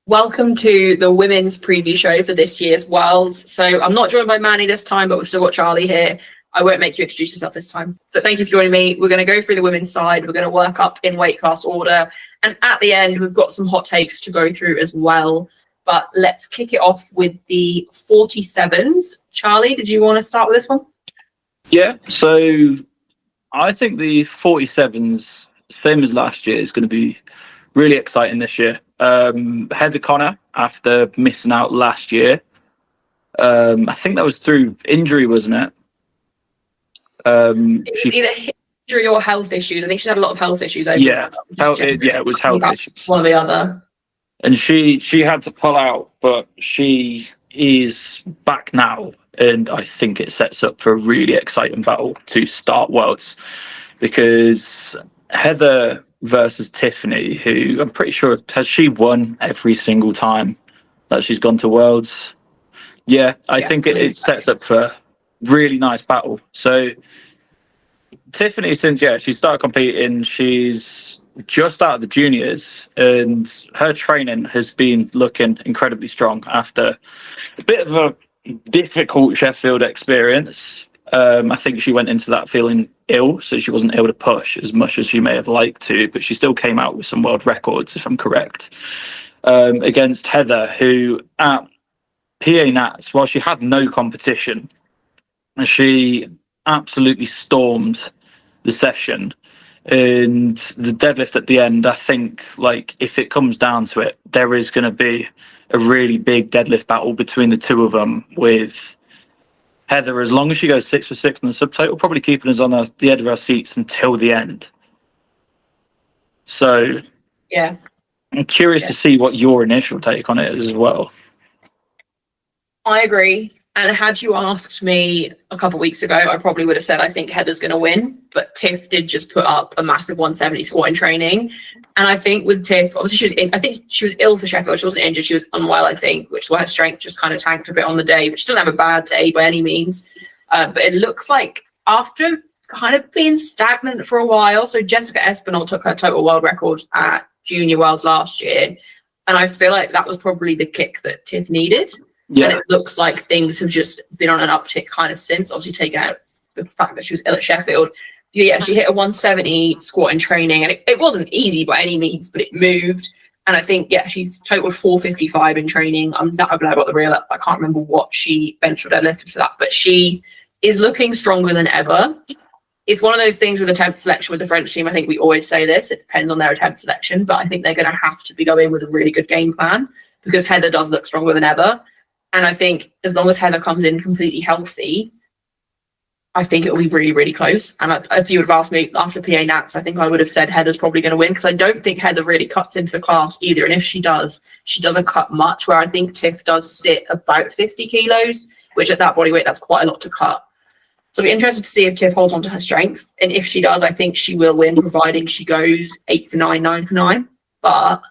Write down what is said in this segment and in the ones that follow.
Welcome to the women's preview show for this year's Worlds. So I'm not joined by Manny this time, but we've still got Charlie here. I won't make you introduce yourself this time. But thank you for joining me. We're going to go through the women's side. We're going to work up in weight class order. And at the end, we've got some hot takes to go through as well. But let's kick it off with the 47s. Charlie, did you want to start with this one? Yeah, so I think the 47s, same as last year, is going to be really exciting this year. Heather Connor, after missing out last year, I think that was through injury, wasn't it? It was either injury or health issues. I think she had a lot of health issues over it was health issues. One or the other. And she had to pull out, but she is back now, and I think it sets up for a really exciting battle to start Worlds, because Heather versus Tiffany, who I'm pretty sure has she won every single time that she's gone to Worlds. I think it sets up for a really nice battle. So Tiffany, since she started competing, she's just out of the juniors, and her training has been looking incredibly strong after a bit of a difficult Sheffield experience. I think she went into that feeling ill, so she wasn't able to push as much as she may have liked to, but she still came out with some world records, if I'm correct, against Heather, who at PA Nats, while she had no competition, she absolutely stormed the session. And the deadlift at the end, I think, like, if it comes down to it, there is going to be a really big deadlift battle between the two of them, with Heather, as long as she goes 6 for 6 in the subtotal, probably keeping us on the edge of our seats until the end. So, I'm curious to see what your initial take on it is as well. I agree. And had you asked me a couple of weeks ago, I probably would have said I think Heather's going to win. But Tiff did just put up a massive 170 squat in training. And I think with Tiff, obviously I think she was ill for Sheffield. She wasn't injured. She was unwell, I think, which is why her strength just kind of tanked a bit on the day. But she didn't have a bad day by any means. But it looks like after kind of being stagnant for a while, so Jessica Espinal took her total world record at Junior Worlds last year. And I feel like that was probably the kick that Tiff needed. Yeah. And it looks like things have just been on an uptick kind of since, obviously taking out the fact that she was ill at Sheffield. Yeah, she hit a 170 squat in training, and it wasn't easy by any means, but it moved. And I think, she's totaled 455 in training. I'm not about the real up. I can't remember what she bench or deadlifted for that, but she is looking stronger than ever. It's one of those things with attempt selection with the French team. I think we always say this. It depends on their attempt selection, but I think they're going to have to be going with a really good game plan, because Heather does look stronger than ever. And I think as long as Heather comes in completely healthy, I think it'll be really, really close. And if you would have asked me after PA Nats, I think I would have said Heather's probably going to win, because I don't think Heather really cuts into the class either. And if she does, she doesn't cut much, where I think Tiff does sit about 50 kilos, which at that body weight, that's quite a lot to cut. So I'll be interested to see if Tiff holds on to her strength. And if she does, I think she will win, providing she goes 8 for 9, 9 for 9. But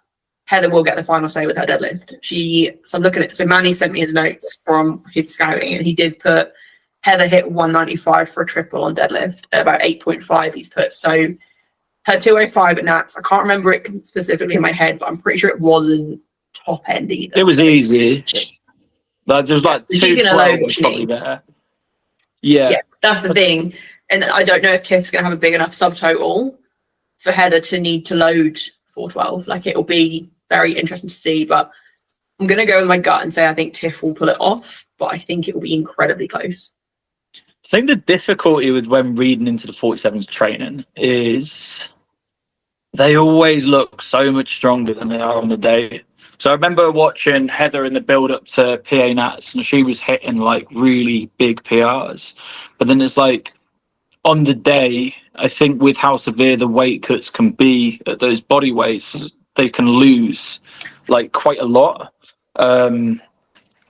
Heather will get the final say with her deadlift. So I'm looking at, so Manny sent me his notes from his scouting, and he did put Heather hit 195 for a triple on deadlift at about 8.5 he's put. So her 205 at Nats, I can't remember it specifically in my head, but I'm pretty sure it wasn't top end either. It was easy. Like, there's like she's going to load what she needs. There. Yeah, that's the thing. And I don't know if Tiff's going to have a big enough subtotal for Heather to need to load 412. Like, it'll be very interesting to see, but I'm going to go with my gut and say I think Tiff will pull it off, but I think it will be incredibly close. I think the difficulty with when reading into the 47's training is they always look so much stronger than they are on the day. So I remember watching Heather in the build-up to PA Nats, and she was hitting like really big PRs. But then it's like on the day, I think with how severe the weight cuts can be at those body weights, they can lose like quite a lot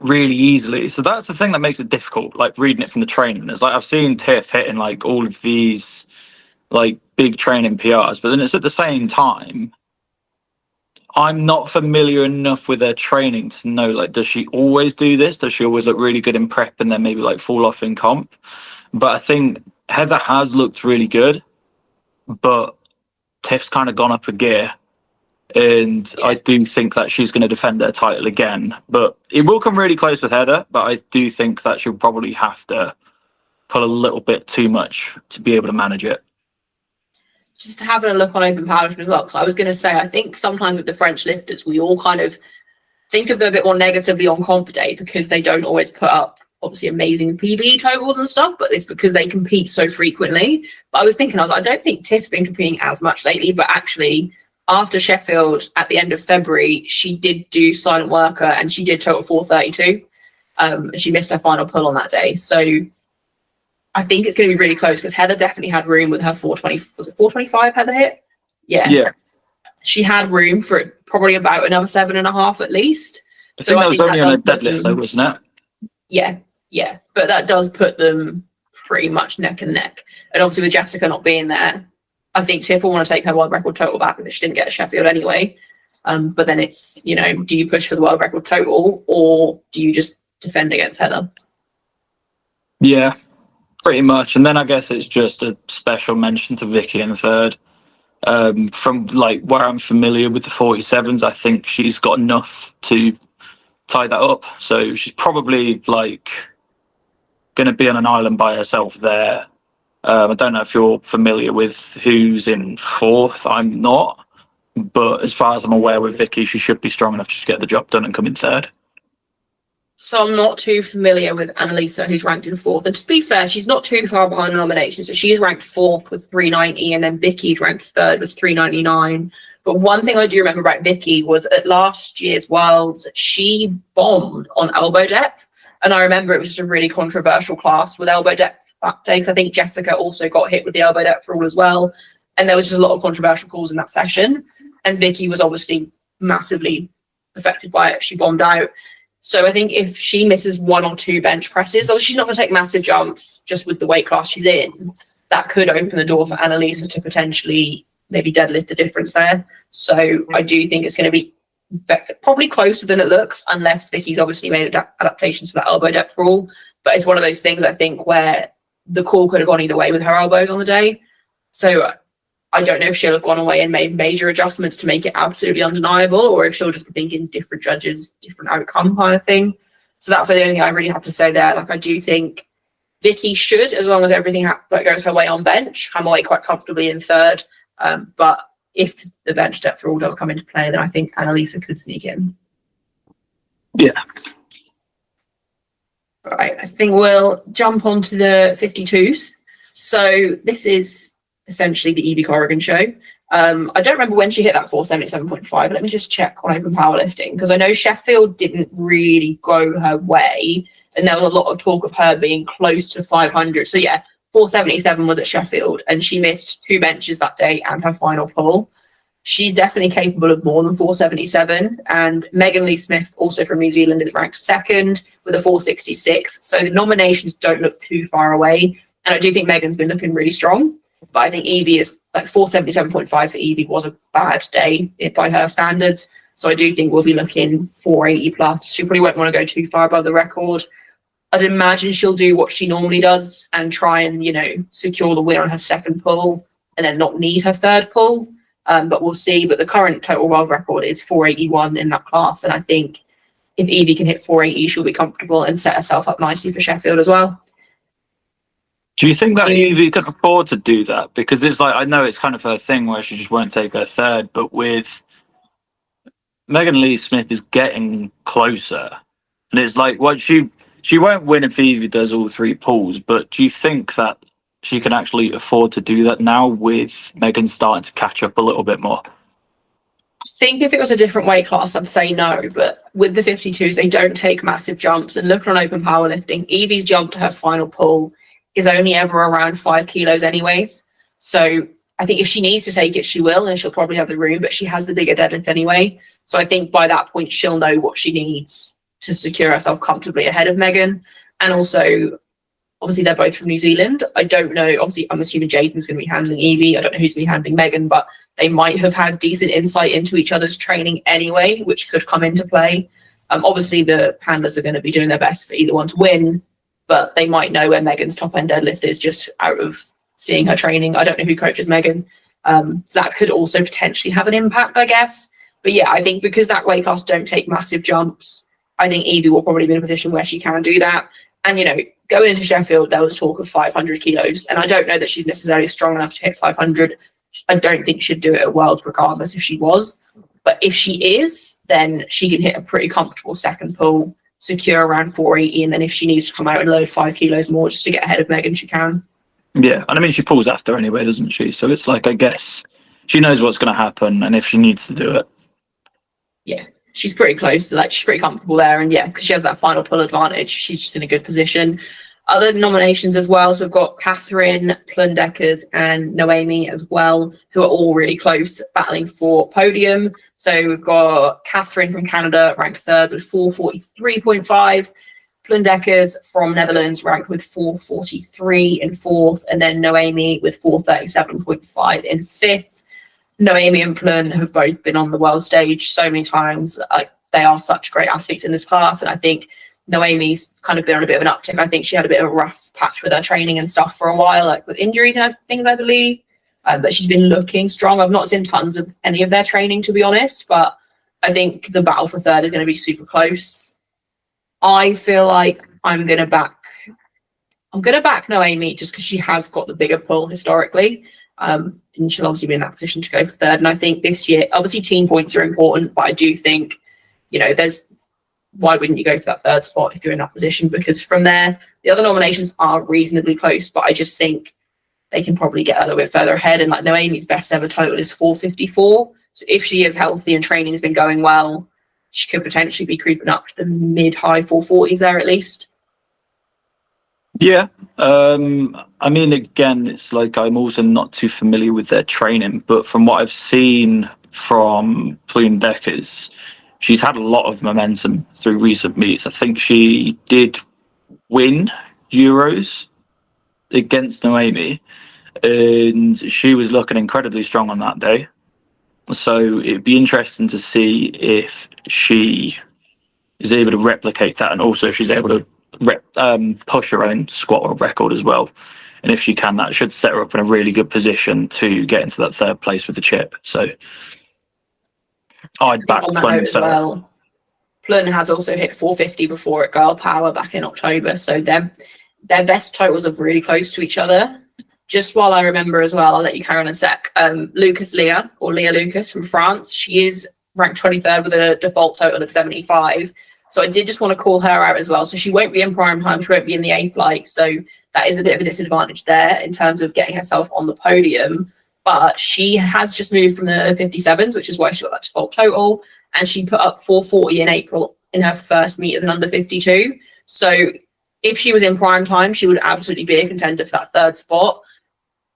really easily. So that's the thing that makes it difficult, like reading it from the training. It's like I've seen Tiff hitting like all of these like big training PRs, but then it's at the same time, I'm not familiar enough with her training to know, like, does she always do this? Does she always look really good in prep and then maybe like fall off in comp? But I think Heather has looked really good, but Tiff's kind of gone up a gear. And I do think that she's going to defend her title again. But it will come really close with Heather, but I do think that she'll probably have to pull a little bit too much to be able to manage it. Just having a look on open powerlifting as well, because I was going to say, I think sometimes with the French lifters, we all kind of think of them a bit more negatively on comp day because they don't always put up obviously amazing PB totals and stuff, but it's because they compete so frequently. But I was thinking, I don't think Tiff's been competing as much lately, but actually after Sheffield at the end of February, she did do silent worker and she did total 432. And she missed her final pull on that day. So I think it's going to be really close because Heather definitely had room with her 420. Was it 425 Heather hit? Yeah. She had room for probably about another 7.5 at least. I think that was only on a deadlift though, wasn't it? Yeah. But that does put them pretty much neck and neck. And obviously with Jessica not being there, I think Tiff will want to take her world record total back because she didn't get a Sheffield anyway. But then it's, do you push for the world record total or do you just defend against Heather? Yeah. Pretty much, and then I guess it's just a special mention to Vicky in third. From like where I'm familiar with the 47s, I think she's got enough to tie that up. So she's probably like going to be on an island by herself there. I don't know if you're familiar with who's in fourth. I'm not, but as far as I'm aware with Vicky, she should be strong enough to just get the job done and come in third. So I'm not too familiar with Annalisa, who's ranked in fourth. And to be fair, she's not too far behind the nomination. So she's ranked fourth with 390, and then Vicky's ranked third with 399. But one thing I do remember about Vicky was at last year's Worlds, she bombed on elbow depth. And I remember it was just a really controversial class with elbow depth that day, because I think Jessica also got hit with the elbow depth rule as well. And there was just a lot of controversial calls in that session. And Vicky was obviously massively affected by it. She bombed out. So I think if she misses 1 or 2 bench presses, or she's not going to take massive jumps just with the weight class she's in, that could open the door for Annalisa to potentially maybe deadlift the difference there. So I do think it's going to be probably closer than it looks, unless Vicky's obviously made adaptations for that elbow depth rule. But it's one of those things, I think, where the call could have gone either way with her elbows on the day. So I don't know if she'll have gone away and made major adjustments to make it absolutely undeniable, or if she'll just be thinking different judges, different outcome kind of thing. So that's the only thing I really have to say there. Like, I do think Vicky should, as long as everything that goes her way on bench, come away quite comfortably in third. But if the bench depth rule does come into play, then I think Annalisa could sneak in. Yeah. Right, I think we'll jump onto the 52s. So this is essentially the Evie Corrigan show. I don't remember when she hit that 477.5. Let me just check on open powerlifting, because I know Sheffield didn't really go her way, and there was a lot of talk of her being close to 500. So yeah, 477 was at Sheffield, and she missed 2 benches that day and her final pull. She's definitely capable of more than 477. And Megan Lee Smith, also from New Zealand, is ranked second with a 466. So the nominations don't look too far away. And I do think Megan's been looking really strong. But I think Evie is like 477.5 for Evie was a bad day by her standards. So I do think we'll be looking 480 plus. She probably won't want to go too far above the record. I'd imagine she'll do what she normally does and try and, secure the win on her second pull and then not need her third pull. But we'll see. But the current total world record is 481 in that class. And I think if Evie can hit 480, she'll be comfortable and set herself up nicely for Sheffield as well. Do you think that Evie could afford to do that? Because it's like, I know it's kind of her thing where she just won't take her third, but with Megan Lee Smith is getting closer. And it's like, well, she won't win if Evie does all 3 pulls, but do you think that she can actually afford to do that now with Megan starting to catch up a little bit more? I think if it was a different weight class, I'd say no. But with the 52s, they don't take massive jumps. And looking on open powerlifting, Evie's jump to her final pull is only ever around 5 kilos anyways. So I think if she needs to take it, she will, and she'll probably have the room, but she has the bigger deadlift anyway. So I think by that point, she'll know what she needs to secure herself comfortably ahead of Megan. And also, obviously, they're both from New Zealand. I don't know. Obviously, I'm assuming Jason's going to be handling Evie. I don't know who's going to be handling Megan, but they might have had decent insight into each other's training anyway, which could come into play. Obviously, the handlers are going to be doing their best for either one to win, but they might know where Megan's top end deadlift is just out of seeing her training. I don't know who coaches Megan. So that could also potentially have an impact, I guess. But yeah, I think because that weight class don't take massive jumps, I think Evie will probably be in a position where she can do that. And, you know, going into Sheffield, there was talk of 500 kilos. And I don't know that she's necessarily strong enough to hit 500. I don't think she'd do it at Worlds regardless if she was. But if she is, then she can hit a pretty comfortable second pull, secure around 480. And then if she needs to come out and load 5 kilos more just to get ahead of Megan, she can. Yeah, and I mean, she pulls after anyway, doesn't she? So it's like, I guess she knows what's going to happen, and if she needs to do it. Yeah, she's pretty close. Like, she's pretty comfortable there. And yeah, because she has that final pull advantage, she's just in a good position. Other nominations as well. So we've got Catherine, Plundeckers, and Noemi as well, who are all really close, battling for podium. So we've got Catherine from Canada ranked third with 443.5. Plundeckers from Netherlands ranked with 443 in fourth, and then Noemi with 437.5 in fifth. Noemi and Plun have both been on the world stage so many times. They are such great athletes in this class, and I think Noemi's kind of been on a bit of an uptick. I think she had a bit of a rough patch with her training and stuff for a while, like with injuries and things, I believe. But she's been looking strong. I've not seen tons of any of their training, to be honest, but I think the battle for third is going to be super close. I feel like I'm gonna back Noemi just because she has got the bigger pull historically. And she'll obviously be in that position to go for third. And I think this year, obviously team points are important, but I do think, you know, why wouldn't you go for that third spot if you're in that position? Because from there, the other nominations are reasonably close, but I just think they can probably get a little bit further ahead. And like Noemi's best ever total is 454. So if she is healthy and training has been going well, she could potentially be creeping up to the mid-high 440s there at least. Yeah. I mean, again, it's like I'm also not too familiar with their training, but from what I've seen from Plundeckers, she's had a lot of momentum through recent meets. I think she did win Euros against Noemi, and she was looking incredibly strong on that day. So it'd be interesting to see if she is able to replicate that, and also if she's able to push her own squat world record as well. And if she can, that should set her up in a really good position to get into that third place with the chip. So I'd back Plun as well. Plun has also hit 450 before at Girl Power back in October. So their best totals are really close to each other. Just while I remember as well, I'll let you carry on a sec. Leah Lucas from France, she is ranked 23rd with a default total of 75. So I did just want to call her out as well. So she won't be in prime time. She won't be in the A flight. So that is a bit of a disadvantage there in terms of getting herself on the podium. But she has just moved from the 57s, which is why she got that default total. And she put up 440 in April in her first meet as an under 52. So if she was in prime time, she would absolutely be a contender for that third spot.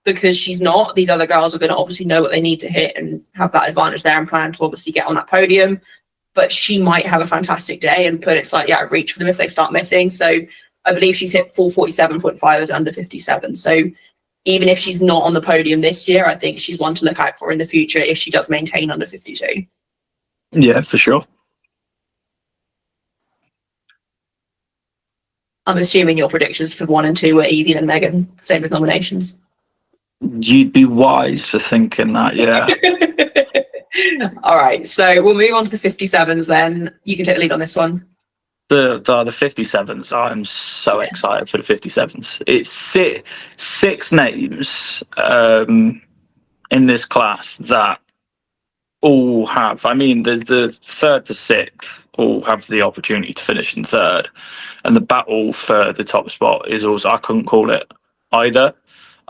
Because she's not, these other girls are going to obviously know what they need to hit and have that advantage there and plan to obviously get on that podium. But she might have a fantastic day and put it slightly out of reach for them if they start missing. So I believe she's hit 447.5 as under 57. So even if she's not on the podium this year, I think she's one to look out for in the future if she does maintain under 52. Yeah, for sure. I'm assuming your predictions for 1 and 2 were Evie and Megan, same as nominations. You'd be wise for thinking that, yeah. All right, so we'll move on to the 57s then. You can take the lead on this one. The 57s, I'm so excited for the 57s. It's six names in this class that all have, I mean, there's the third to sixth all have the opportunity to finish in third. And the battle for the top spot is also, I couldn't call it either.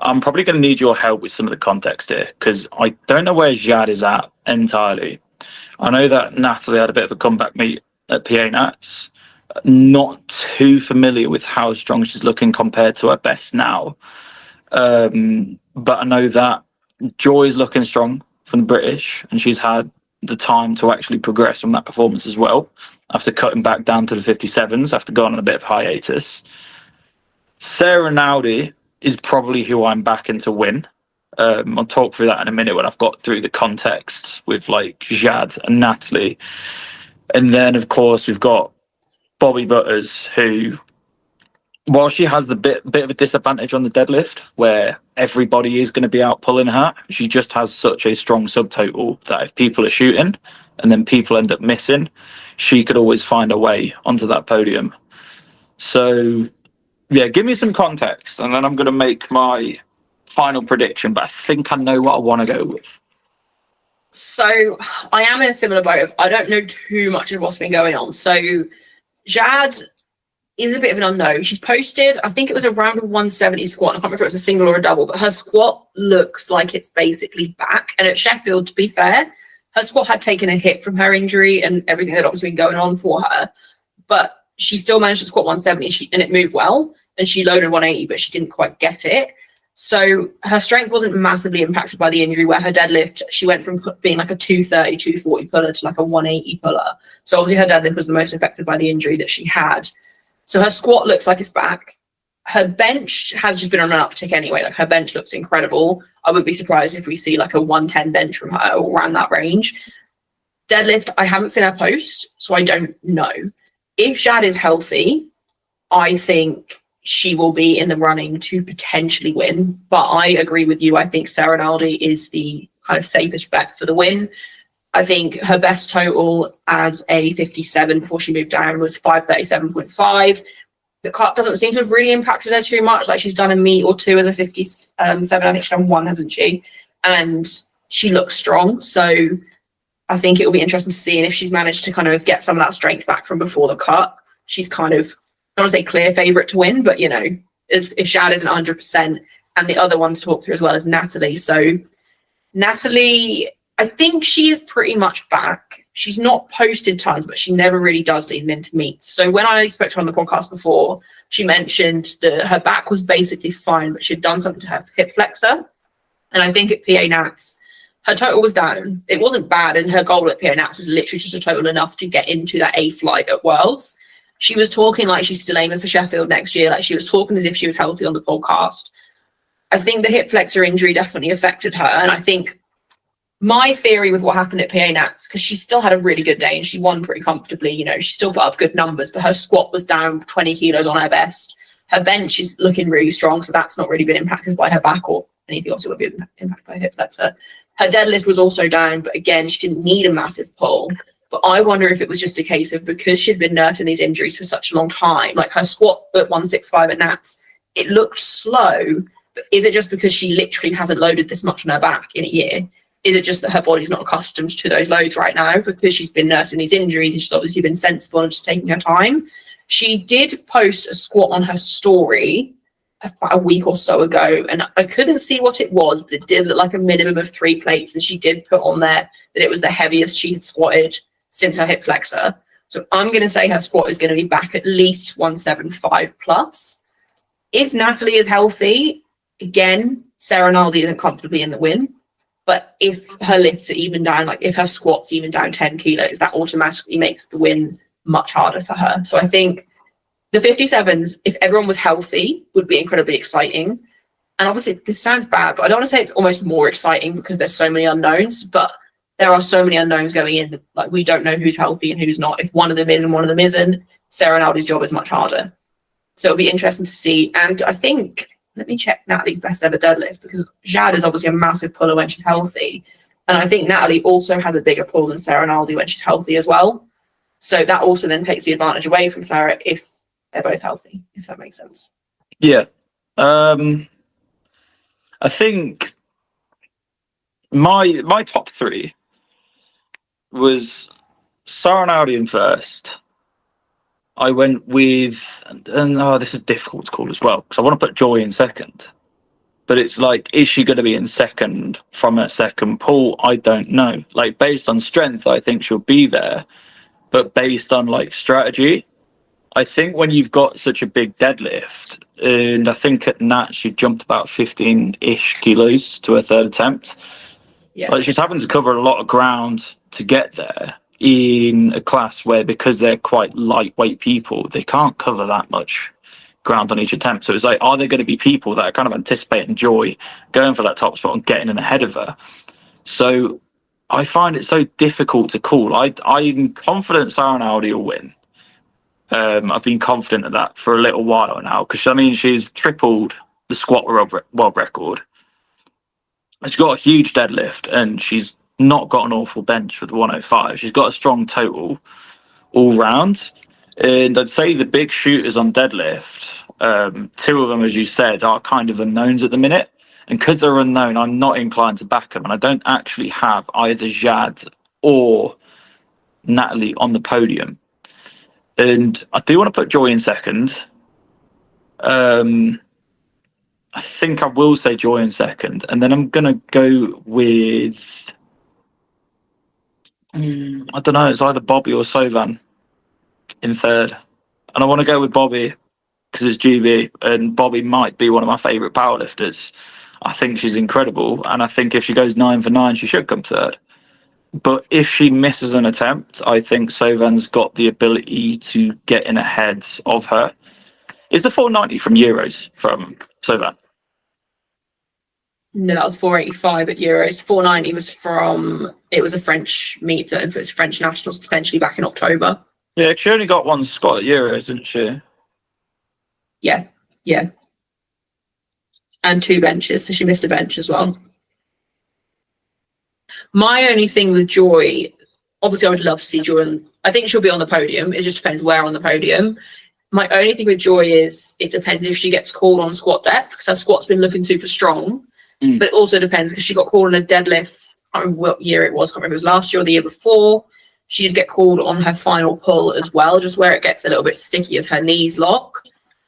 I'm probably going to need your help with some of the context here because I don't know where Jad is at entirely. I know that Natalie had a bit of a comeback meet at PA Nats. Not too familiar with how strong she's looking compared to her best now. But I know that Joy is looking strong from the British and she's had the time to actually progress from that performance as well after cutting back down to the 57s after going on a bit of hiatus. Sarah Nowdy is probably who I'm backing to win. I'll talk through that in a minute when I've got through the context with like Jad and Natalie. And then, of course, we've got Bobby Butters, who, while she has the bit of a disadvantage on the deadlift, where everybody is going to be out pulling her, she just has such a strong subtotal that if people are shooting, and then people end up missing, she could always find a way onto that podium. So, yeah, give me some context, and then I'm going to make my final prediction, but I think I know what I want to go with. So I am in a similar boat of I don't know too much of what's been going on. So Jad is a bit of an unknown. She's posted, I think it was around a 170 squat. I can't remember if it was a single or a double, but her squat looks like it's basically back. And at Sheffield, to be fair, her squat had taken a hit from her injury and everything that obviously been going on for her. But she still managed to squat 170 and it moved well. And she loaded 180, but she didn't quite get it. So her strength wasn't massively impacted by the injury, where her deadlift, she went from being like a 230, 240 puller to like a 180 puller. So obviously her deadlift was the most affected by the injury that she had. So her squat looks like it's back. Her bench has just been on an uptick anyway. Like her bench looks incredible. I wouldn't be surprised if we see like a 110 bench from her or around that range. Deadlift, I haven't seen her post, so I don't know. If Shad is healthy, I think she will be in the running to potentially win. But I agree with you. I think Sarah Naldi is the kind of safest bet for the win. I think her best total as a 57 before she moved down was 537.5. The cut doesn't seem to have really impacted her too much. Like she's done a meet or two as a 57. I think she's done one, hasn't she? And she looks strong. So I think it will be interesting to see. And if she's managed to kind of get some of that strength back from before the cut, she's kind of, I don't want to say clear favourite to win, but you know, if Shad isn't 100%, and the other one to talk through as well is Natalie. So Natalie, I think she is pretty much back. She's not posted tons, but she never really does leading into meets. So when I spoke to her on the podcast before, she mentioned that her back was basically fine, but she'd done something to her hip flexor. And I think at PA Nats, her total was down. It wasn't bad, and her goal at PA Nats was literally just a total enough to get into that A flight at Worlds. She was talking like she's still aiming for Sheffield next year. Like she was talking as if she was healthy on the podcast. I think the hip flexor injury definitely affected her. And I think my theory with what happened at PA Nats, because she still had a really good day and she won pretty comfortably, you know, she still put up good numbers, but her squat was down 20 kilos on her best. Her bench is looking really strong, so that's not really been impacted by her back or anything else that would be impacted by her hip flexor. Her deadlift was also down, but again, she didn't need a massive pull. But I wonder if it was just a case of because she'd been nursing these injuries for such a long time, like her squat at 165 at Nats, it looked slow. But is it just because she literally hasn't loaded this much on her back in a year? Is it just that her body's not accustomed to those loads right now because she's been nursing these injuries and she's obviously been sensible and just taking her time? She did post a squat on her story about a week or so ago, and I couldn't see what it was, but it did look like a minimum of 3 plates, and she did put on there that it was the heaviest she had squatted since her hip flexor. So I'm going to say her squat is going to be back at least 175 plus. If Natalie is healthy, again, Sarah Naldi isn't comfortably in the win. But if her lifts are even down, like if her squat's even down 10 kilos, that automatically makes the win much harder for her. So I think the 57s, if everyone was healthy, would be incredibly exciting. And obviously, this sounds bad, but I don't want to say it's almost more exciting because there's so many unknowns. But there are so many unknowns going in that like we don't know who's healthy and who's not. If one of them is and one of them isn't, Sarah Naldi's job is much harder. So it'll be interesting to see. And I think, let me check Natalie's best ever deadlift, because Jad is obviously a massive puller when she's healthy. And I think Natalie also has a bigger pull than Sarah Naldi when she's healthy as well. So that also then takes the advantage away from Sarah if they're both healthy, if that makes sense. Yeah. I think my top three was Sarah Naldi in first. I went with, and this is difficult to call as well, because I want to put Joy in second. But it's like, is she going to be in second from a second pull? I don't know. Like, based on strength, I think she'll be there. But based on, like, strategy, I think when you've got such a big deadlift, and I think at Nat she jumped about 15-ish kilos to her third attempt. Yeah. Like, she's having to cover a lot of ground to get there in a class where, because they're quite lightweight people, they can't cover that much ground on each attempt. So it's like, are there going to be people that are kind of anticipating Joy going for that top spot and getting in ahead of her? So I find it so difficult to call. I'm confident Sarah Naldi will win. I've been confident of that for a little while now, because I mean, she's tripled the squat world record. She's got a huge deadlift, and she's not got an awful bench with the 105. She's got a strong total all round. And I'd say the big shooters on deadlift, two of them, as you said, are kind of unknowns at the minute. And because they're unknown, I'm not inclined to back them. And I don't actually have either Jad or Natalie on the podium. And I do want to put Joy in second. I think I will say Joy in second. And then I'm going to go with, I don't know, it's either Bobby or Sovan in third. And I want to go with Bobby because it's GB, and Bobby might be one of my favourite powerlifters. I think she's incredible, and I think if she goes 9 for 9, she should come third. But if she misses an attempt, I think Sovan's got the ability to get in ahead of her. Is the 490 from Euros from Sovan? No, that was 485 at Euros. 490 was from, it was a French meet, that it was French nationals potentially back in October. Yeah, she only got one squat at Euros, didn't she? Yeah. And 2 benches, so she missed a bench as well. My only thing with Joy, obviously I would love to see Joy, and I think she'll be on the podium. It just depends where on the podium. My only thing with Joy is it depends if she gets called on squat depth, because her squat's been looking super strong. But it also depends because she got called on a deadlift. I can't remember what year it was. I can't remember if it was last year or the year before. She did get called on her final pull as well, just where it gets a little bit sticky as her knees lock.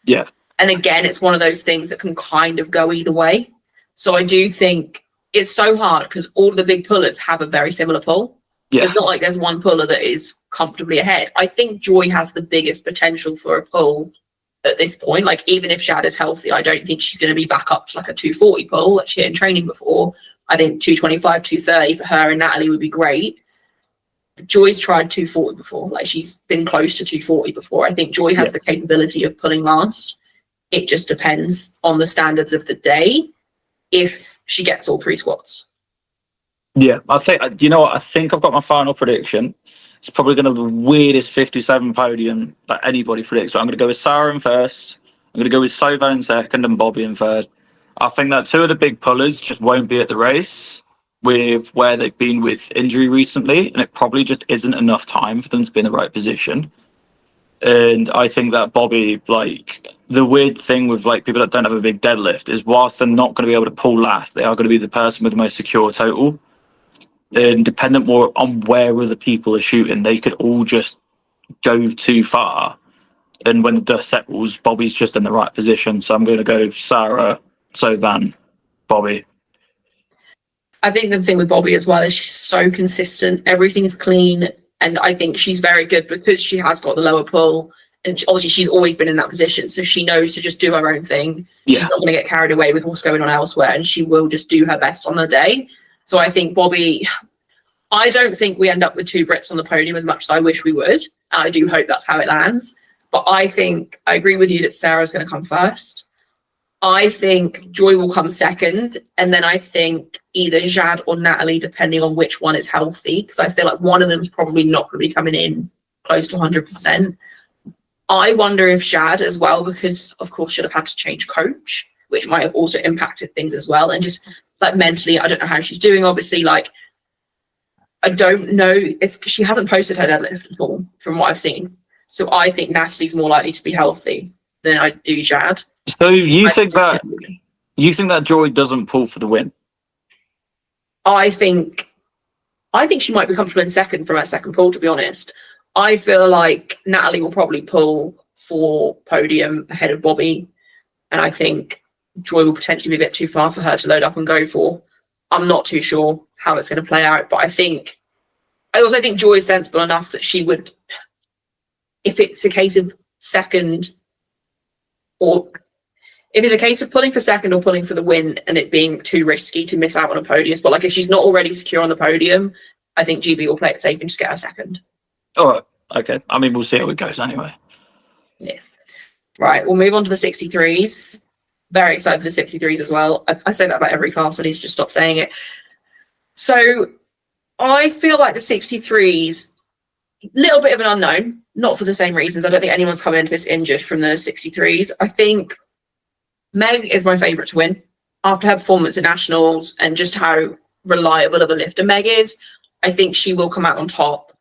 Yeah. And again, it's one of those things that can kind of go either way. So I do think it's so hard because all of the big pullers have a very similar pull. Yeah. So it's not like there's one puller that is comfortably ahead. I think Joy has the biggest potential for a pull at this point. Like, even if Shad is healthy, I don't think she's going to be back up to like a 240 pull that she had in training before. I think 225, 230 for her and Natalie would be great. Joy's tried 240 before. Like, she's been close to 240 before. I think Joy has the capability of pulling last. It just depends on the standards of the day if she gets all 3 squats. Yeah, I think, you know what, I think I've got my final prediction. It's probably going to be the weirdest 57 podium that anybody predicts. But I'm going to go with Sarah in first. I'm going to go with Sovan in second and Bobby in third. I think that 2 of the big pullers just won't be at the race with where they've been with injury recently. And it probably just isn't enough time for them to be in the right position. And I think that Bobby, like, the weird thing with like people that don't have a big deadlift is whilst they're not going to be able to pull last, they are going to be the person with the most secure total. And dependent more on where other people are shooting, they could all just go too far. And when the dust settles, Bobby's just in the right position. So I'm going to go Sarah, Sovan, Bobby. I think the thing with Bobby as well is she's so consistent. Everything's clean. And I think she's very good because she has got the lower pull. And obviously she's always been in that position. So she knows to just do her own thing. Yeah. She's not going to get carried away with what's going on elsewhere. And she will just do her best on the day. So I think Bobby, I don't think we end up with 2 Brits on the podium as much as I wish we would. And I do hope that's how it lands. But I think, I agree with you that Sarah's going to come first. I think Joy will come second. And then I think either Jad or Natalie, depending on which one is healthy, because I feel like one of them is probably not going to be coming in close to 100%. I wonder if Jad as well, because of course she'll have had to change coach, which might have also impacted things as well. And just like mentally, I don't know how she's doing. Obviously, like, I don't know. It's because she hasn't posted her deadlift at all from what I've seen. So I think Natalie's more likely to be healthy than I do Jad. So you think that Joy doesn't pull for the win? I think she might be comfortable in second from her second pull, to be honest. I feel like Natalie will probably pull for podium ahead of Bobby. And I think Joy will potentially be a bit too far for her to load up and go for. I'm not too sure how it's going to play out, but I also think Joy is sensible enough that she would, if it's a case of second, or if it's a case of pulling for second or pulling for the win and it being too risky to miss out on a podium, but like if she's not already secure on the podium, I think GB will play it safe and just get her second. All right. Okay. I mean, we'll see how it goes anyway. Yeah. Right. We'll move on to the 63s. Very excited for the 63s as well. I say that about every class. I need to just stop saying it. So I feel like the 63s, little bit of an unknown, not for the same reasons. I don't think anyone's come into this injured from the 63s. I think Meg is my favourite to win after her performance at Nationals and just how reliable of a lifter Meg is. I think she will come out on top.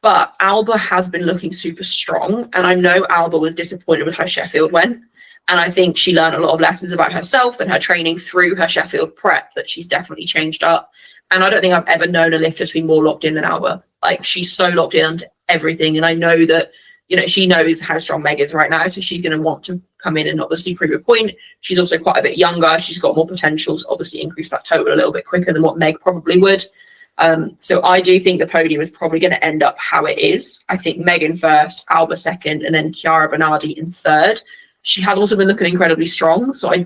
But Alba has been looking super strong. And I know Alba was disappointed with how Sheffield went. And I think she learned a lot of lessons about herself and her training through her Sheffield prep that she's definitely changed up. And I don't think I've ever known a lifter to be more locked in than Alba. Like, she's so locked in onto everything. And I know that, you know, she knows how strong Meg is right now. So she's going to want to come in and obviously prove a point. She's also quite a bit younger. She's got more potential to obviously increase that total a little bit quicker than what Meg probably would. So I do think the podium is probably going to end up how it is. I think Megan first, Alba second, and then Chiara Bernardi in third. She has also been looking incredibly strong. So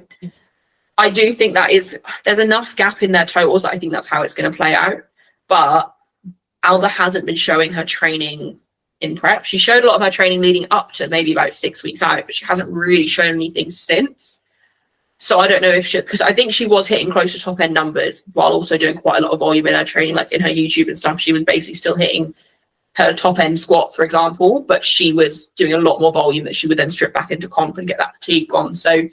I do think there's enough gap in their totals that I think that's how it's going to play out. But Alba hasn't been showing her training in prep. She showed a lot of her training leading up to maybe about 6 weeks out, but she hasn't really shown anything since. So I don't know if because I think she was hitting close to top end numbers while also doing quite a lot of volume in her training, like in her YouTube and stuff. She was basically still hitting her top end squat, for example, but she was doing a lot more volume that she would then strip back into comp and get that fatigue gone. So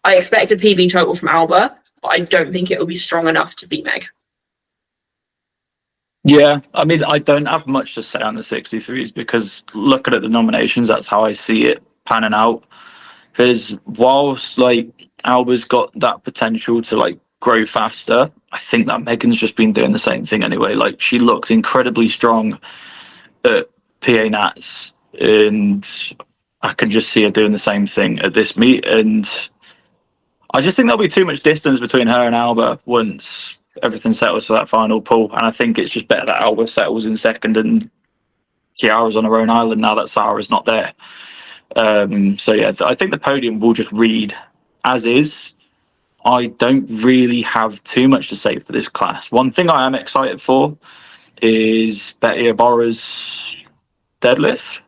I expect a PB total from Alba, but I don't think it will be strong enough to beat Meg. Yeah, I mean, I don't have much to say on the 63s because looking at the nominations, that's how I see it panning out. Because whilst like Alba's got that potential to like grow faster, I think that Megan's just been doing the same thing anyway. Like, she looked incredibly strong at PA Nats, and I can just see her doing the same thing at this meet. And I just think there'll be too much distance between her and Alba once everything settles for that final pull. And I think it's just better that Alba settles in second and Chiara's on her own island now that Sarah's not there. So yeah, I think the podium will just read as is. I don't really have too much to say for this class. One thing I am excited for is Betty Ibarra's deadlift.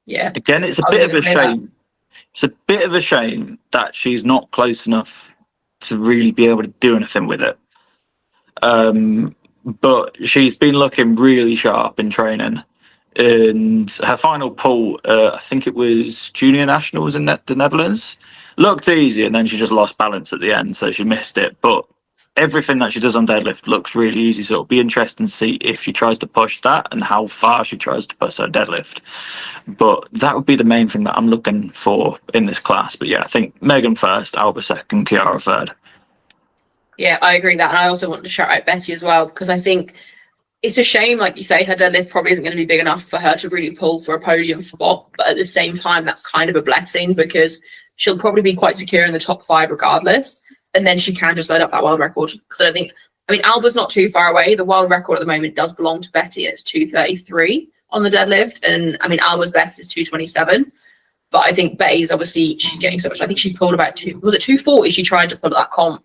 Yeah. Again, it's a bit of a shame. It's a bit of a shame that she's not close enough to really be able to do anything with it. But she's been looking really sharp in training. And her final pull, I think it was Junior Nationals in the Netherlands, looked easy, and then she just lost balance at the end, so she missed it. But everything that she does on deadlift looks really easy, so it'll be interesting to see if she tries to push that and how far she tries to push her deadlift. But that would be the main thing that I'm looking for in this class. But yeah, I think Megan first, Alba second, Chiara third. Yeah, I agree that. And I also want to shout out Betty as well, because I think it's a shame, like you say, her deadlift probably isn't going to be big enough for her to really pull for a podium spot. But at the same time, that's kind of a blessing because she'll probably be quite secure in the top 5 regardless. And then she can just load up that world record. Because I mean, Alba's not too far away. The world record at the moment does belong to Betty, and it's 233 on the deadlift. And I mean, Alba's best is 227. But I think Betty's obviously, she's getting so much. I think she's pulled about 240 she tried to pull at that comp.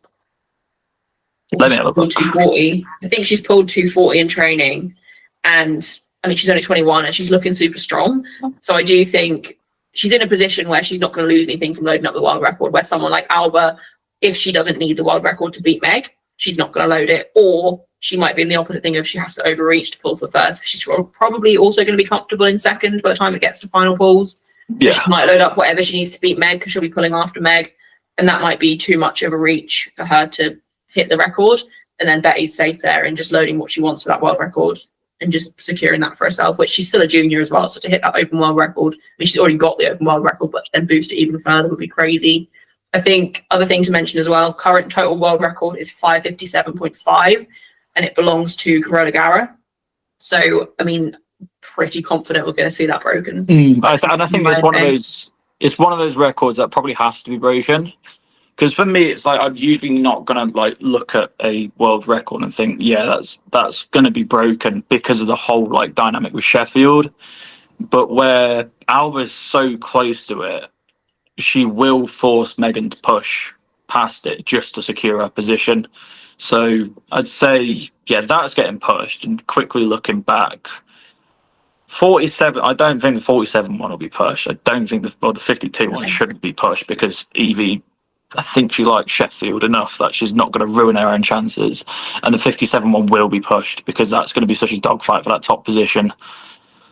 Let me have a look. 240. I think she's pulled 240 in training, and I mean she's only 21 and she's looking super strong. So I do think she's in a position where she's not going to lose anything from loading up the world record. Where someone like Alba, if she doesn't need the world record to beat Meg, she's not going to load it. Or she might be in the opposite thing if she has to overreach to pull for first. She's probably also going to be comfortable in second by the time it gets to final pulls. Yeah, she might load up whatever she needs to beat Meg because she'll be pulling after Meg, and that might be too much of a reach for her to hit the record. And then Betty's safe there and just loading what she wants for that world record and just securing that for herself, which she's still a junior as well. So to hit that open world record, I mean, she's already got the open world record, but then boost it even further would be crazy. I think other thing to mention as well, current total world record is 557.5 and it belongs to Carola Gara. So, I mean, pretty confident we're going to see that broken. And I think it's one of those records that probably has to be broken. Because for me, it's like I'm usually not gonna like look at a world record and think, yeah, that's gonna be broken because of the whole like dynamic with Sheffield. But where Alba's so close to it, she will force Megan to push past it just to secure her position. So I'd say, yeah, that's getting pushed. And quickly looking back, 47. I don't think the 47 one will be pushed. I don't think the 52 one shouldn't be pushed because Evie, I think she likes Sheffield enough that she's not going to ruin her own chances. And the 57 one will be pushed because that's going to be such a dogfight for that top position.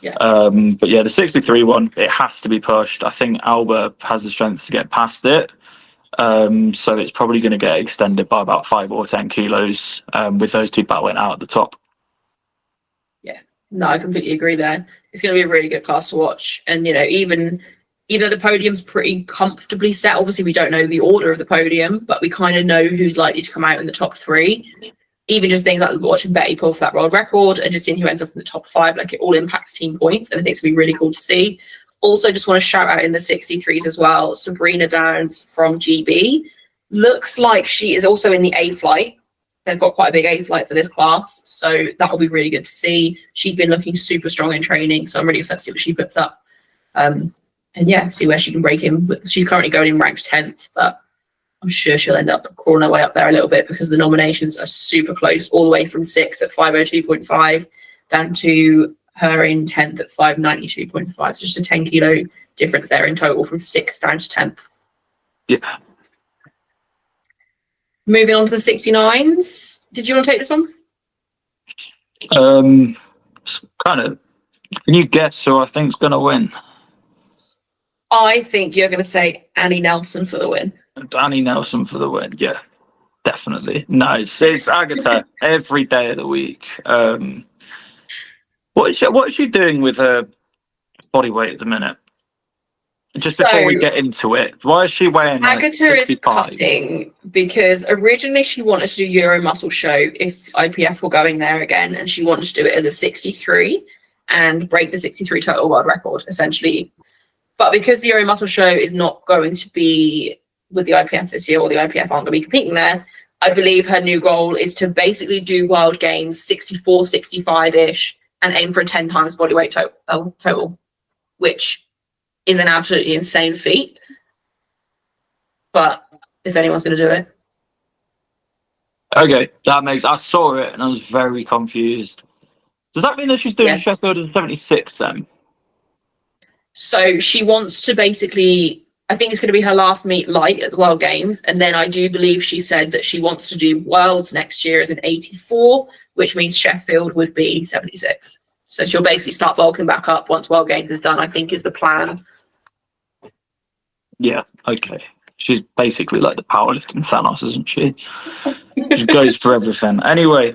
Yeah. But yeah, the 63 one, it has to be pushed. I think Alba has the strength to get past it. So it's probably going to get extended by about 5 or 10 kilos with those two battling out at the top. Yeah, no, I completely agree there. It's going to be a really good class to watch. And, you know, even though the podium's pretty comfortably set, obviously we don't know the order of the podium, but we kind of know who's likely to come out in the top three. Even just things like watching Betty pull for that world record and just seeing who ends up in the top five, like it all impacts team points. And I think it's going to be really cool to see. Also, just want to shout out in the 63s as well, Sabrina Downs from GB. Looks like she is also in the A flight. They've got quite a big A flight for this class, so that will be really good to see. She's been looking super strong in training, so I'm really excited to see what she puts up. And yeah, see where she can break in. She's currently going in ranked 10th, but I'm sure she'll end up crawling her way up there a little bit because the nominations are super close, all the way from 6th at 502.5 down to her in 10th at 592.5. It's just a 10 kilo difference there in total from 6th down to 10th. Yeah. Moving on to the 69s. Did you want to take this one? Kind of. Can you guess who I think's going to win? I think you're going to say Annie Nelson for the win. Annie Nelson for the win. Yeah, definitely. No, it's Agatha every day of the week. What is she doing with her body weight at the minute? Just before we get into it, why is she weighing like Agatha is 65? cutting because originally she wanted to do Euro Muscle Show if IPF were going there again, and she wanted to do it as a 63 and break the 63 total world record, essentially. But because the Euro Muscle Show is not going to be with the IPF this year, or the IPF aren't going to be competing there, I believe her new goal is to basically do World Games 64, 65-ish and aim for a 10 times bodyweight total, which is an absolutely insane feat. But if anyone's going to do it. Okay, that makes... I saw it and I was very confused. Does that mean that she's doing Sheffield as 76 then? So she wants to basically... I think it's going to be her last meet light at the World Games. And then I do believe she said that she wants to do Worlds next year as an 84, which means Sheffield would be 76. So she'll basically start bulking back up once World Games is done, I think is the plan. Yeah, okay. She's basically like the powerlifting Thanos, isn't she? She goes for everything. Anyway,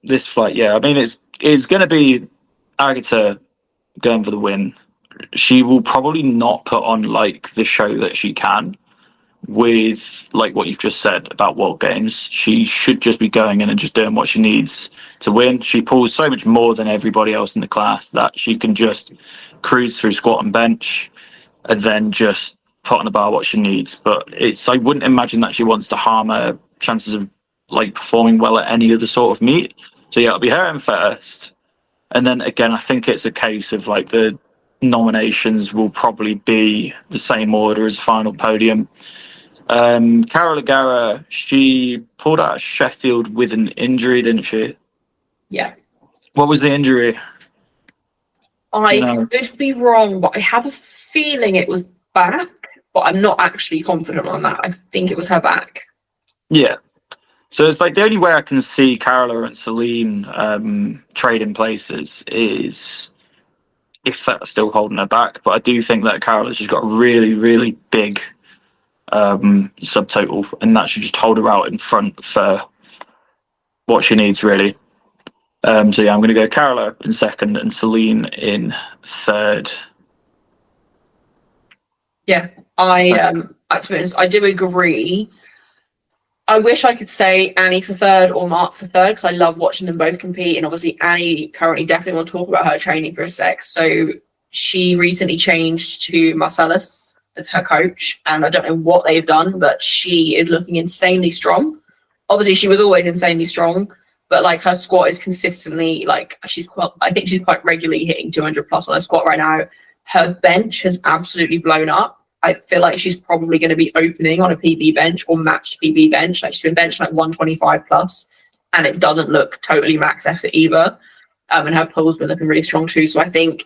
this flight, yeah. I mean, it's going to be Agatha going for the win. She will probably not put on like the show that she can with like what you've just said about World Games. She should just be going in and just doing what she needs to win. She pulls so much more than everybody else in the class that she can just cruise through squat and bench and then just put on the bar what she needs. But I wouldn't imagine that she wants to harm her chances of like performing well at any other sort of meet. So yeah, it'll be her in first. And then again, I think it's a case of like the nominations will probably be the same order as the final podium. Carol O'Gara, she pulled out of Sheffield with an injury, didn't she? Yeah. What was the injury? I could be wrong, but I have a feeling it was back, but I'm not actually confident on that. I think it was her back. Yeah. So it's like the only way I can see Carola and Celine trading places is if that's still holding her back. But I do think that Carola's just got a really, really big subtotal, and that should just hold her out in front for what she needs, really. So yeah, I'm going to go Carola in second and Celine in third. Yeah, to be honest, I do agree. I wish I could say Annie for third or Mark for third because I love watching them both compete. And obviously, Annie currently definitely want to talk about her training for a sec. So she recently changed to Marcellus as her coach, and I don't know what they've done, but she is looking insanely strong. Obviously, she was always insanely strong, but like her squat is consistently like I think she's quite regularly hitting 200 plus on her squat right now. Her bench has absolutely blown up. I feel like she's probably going to be opening on a PB bench or matched PB bench. Like she's been benched like 125 plus, and it doesn't look totally max effort either. And her pull's been looking really strong too. So I think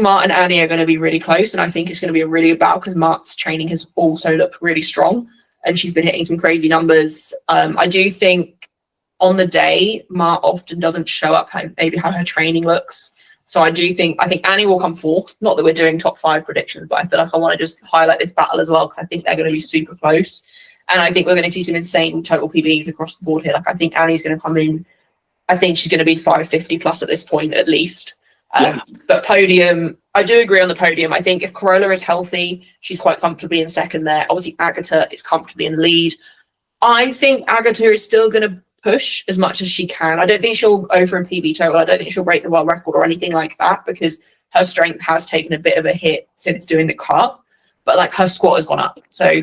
Mart and Annie are going to be really close, and I think it's going to be a really good battle because Mart's training has also looked really strong, and she's been hitting some crazy numbers. I do think on the day, Mart often doesn't show up how her training looks So I think Annie will come fourth. Not that we're doing top 5 predictions, but I feel like I want to just highlight this battle as well because I think they're going to be super close. And I think we're going to see some insane total PBs across the board here. Like I think Annie's going to come in. I think she's going to be 550 plus at this point at least. But podium, I do agree on the podium. I think if Carola is healthy, she's quite comfortably in second there. Obviously, Agatha is comfortably in the lead. I think Agatha is still going to push as much as she can. I don't think she'll go for a PB total. I don't think she'll break the world record or anything like that because her strength has taken a bit of a hit since doing the cut, but like her squat has gone up. So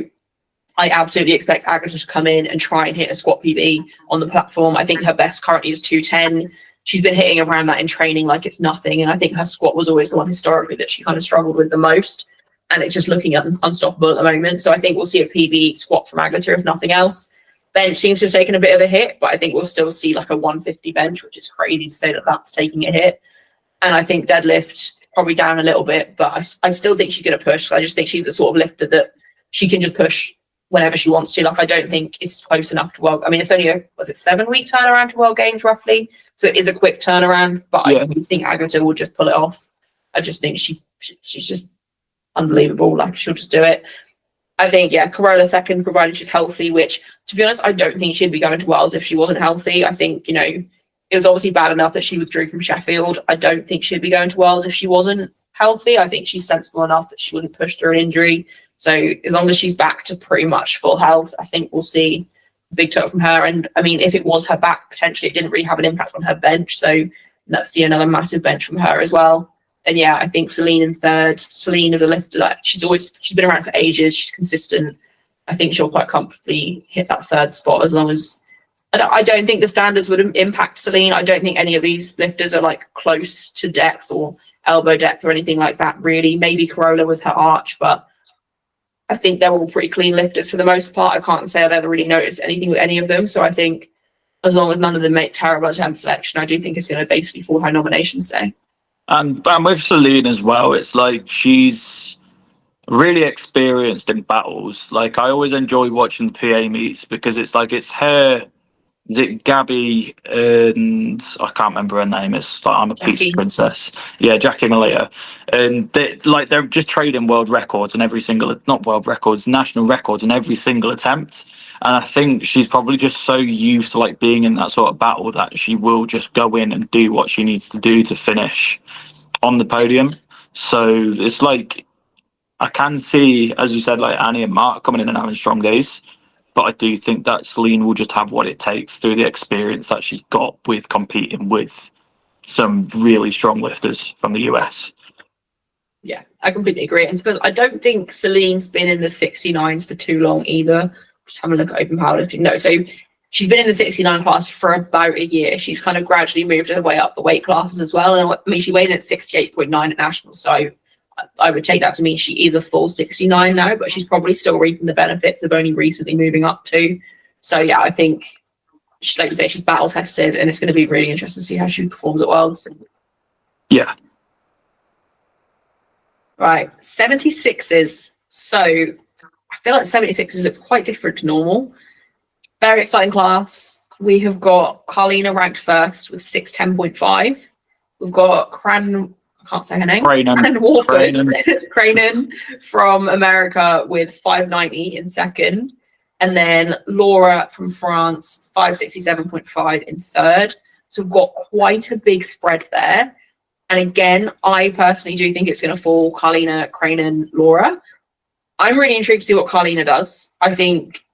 I absolutely expect Agatha to come in and try and hit a squat PB on the platform. I think her best currently is 210. She's been hitting around that in training like it's nothing. And I think her squat was always the one historically that she kind of struggled with the most. And it's just looking unstoppable at the moment. So I think we'll see a PB squat from Agatha if nothing else. Bench seems to have taken a bit of a hit, but I think we'll still see like a 150 bench, which is crazy to say that that's taking a hit. And I think deadlift probably down a little bit, but I still think she's going to push. So I just think she's the sort of lifter that she can just push whenever she wants to. Like I don't think it's close enough to world. I mean, it's only a 7-week turnaround to World Games roughly, so it is a quick turnaround. But I do think Agatha will just pull it off. I just think she's just unbelievable. Like she'll just do it. I think, Carola second, provided she's healthy, which, to be honest, I don't think she'd be going to Worlds if she wasn't healthy. I think, it was obviously bad enough that she withdrew from Sheffield. I don't think she'd be going to Worlds if she wasn't healthy. I think she's sensible enough that she wouldn't push through an injury. So as long as she's back to pretty much full health, I think we'll see a big total from her. And, I mean, if it was her back, potentially it didn't really have an impact on her bench. So let's see another massive bench from her as well. And I think Celine in third. Celine is a lifter that she's been around for ages. She's consistent. I think she'll quite comfortably hit that third spot as long as. I don't think the standards would impact Celine. I don't think any of these lifters are like close to depth or elbow depth or anything like that. Really, maybe Carola with her arch, but I think they're all pretty clean lifters for the most part. I can't say I've ever really noticed anything with any of them. So I think as long as none of them make terrible attempt selection, I do think it's going to basically fall high nominations say. And with Celine as well, it's like she's really experienced in battles. Like I always enjoy watching PA meets because it's like it's her, is it Gabby and I can't remember her name. It's like I'm a Pizza Princess. Yeah, Jackie Malia. And they're just trading world records and not world records, national records in every single attempt. And I think she's probably just so used to like being in that sort of battle that she will just go in and do what she needs to do to finish on the podium. So it's like I can see, as you said, like Annie and Mark coming in and having strong days. But I do think that Celine will just have what it takes through the experience that she's got with competing with some really strong lifters from the US. Yeah, I completely agree. And I don't think Celine's been in the 69s for too long either. Just have a look at open powerlifting. No, so she's been in the 69 class for about a year. She's kind of gradually moved her way up the weight classes as well. And I mean, she weighed in at 68.9 at nationals. So I would take that to mean she is a full 69 now, but she's probably still reaping the benefits of only recently moving up to. So I think, like you say, she's battle tested, and it's going to be really interesting to see how she performs at Worlds. Yeah. Right, 76s. So I feel like 76s looks quite different to normal. Very exciting class. We have got Carlina ranked first with 610.5. We've got I can't say her name. Cranen Warford. Cranen from America with 590 in second. And then Laura from France, 567.5 in third. So we've got quite a big spread there. And again, I personally do think it's going to fall Carlina, Cranen, Laura. I'm really intrigued to see what Carlina does. I think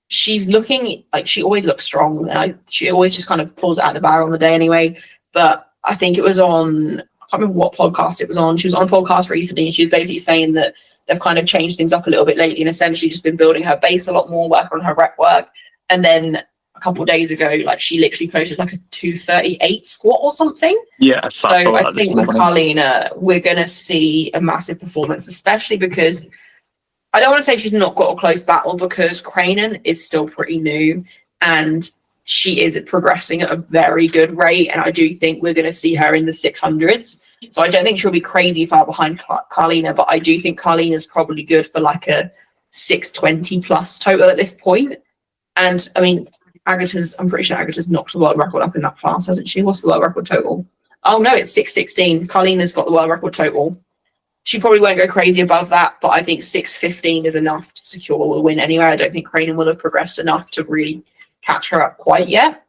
she's looking like she always looks strong. She always just kind of pulls it out of the barrel on the day anyway. But I think it was on, I can't remember what podcast it was on. She was on a podcast recently and she was basically saying that they've kind of changed things up a little bit lately and essentially just been building her base a lot more, working on her rep work. And then a couple of days ago, like she literally posted like a 238 squat or something. Yeah, so I think with Carlina, we're going to see a massive performance, especially because I don't want to say she's not got a close battle because Cranen is still pretty new and she is progressing at a very good rate. And I do think we're going to see her in the 600s. So I don't think she'll be crazy far behind Carlina, but I do think Carlina's probably good for like a 620 plus total at this point. And I mean, I'm pretty sure Agatha's knocked the world record up in that class, hasn't she? What's the world record total? Oh no, it's 6:16. Carlina's got the world record total. She probably won't go crazy above that, but I think 6:15 is enough to secure a win anyway. I don't think Cranen will have progressed enough to really catch her up quite yet.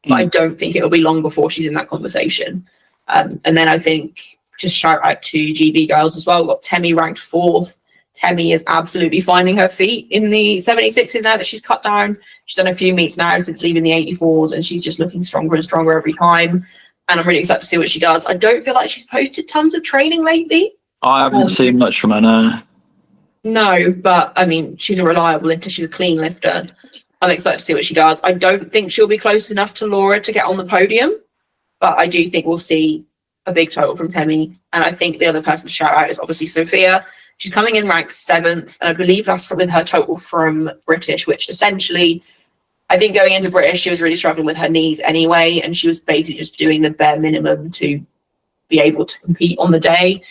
But I don't think it'll be long before she's in that conversation. And then I think just shout out to GB girls as well. We've got Temi ranked 4th. Temi is absolutely finding her feet in the 76s now that she's cut down. She's done a few meets now since leaving the 84s, and she's just looking stronger and stronger every time. And I'm really excited to see what she does. I don't feel like she's posted tons of training lately. I haven't seen much from her now. No, but I mean, she's a reliable lifter. She's a clean lifter. I'm excited to see what she does. I don't think she'll be close enough to Laura to get on the podium, but I do think we'll see a big total from Temi. And I think the other person to shout out is obviously Sophia. She's coming in ranked 7th, and I believe that's with her total from British, which essentially, I think going into British, she was really struggling with her knees anyway, and she was basically just doing the bare minimum to be able to compete on the day.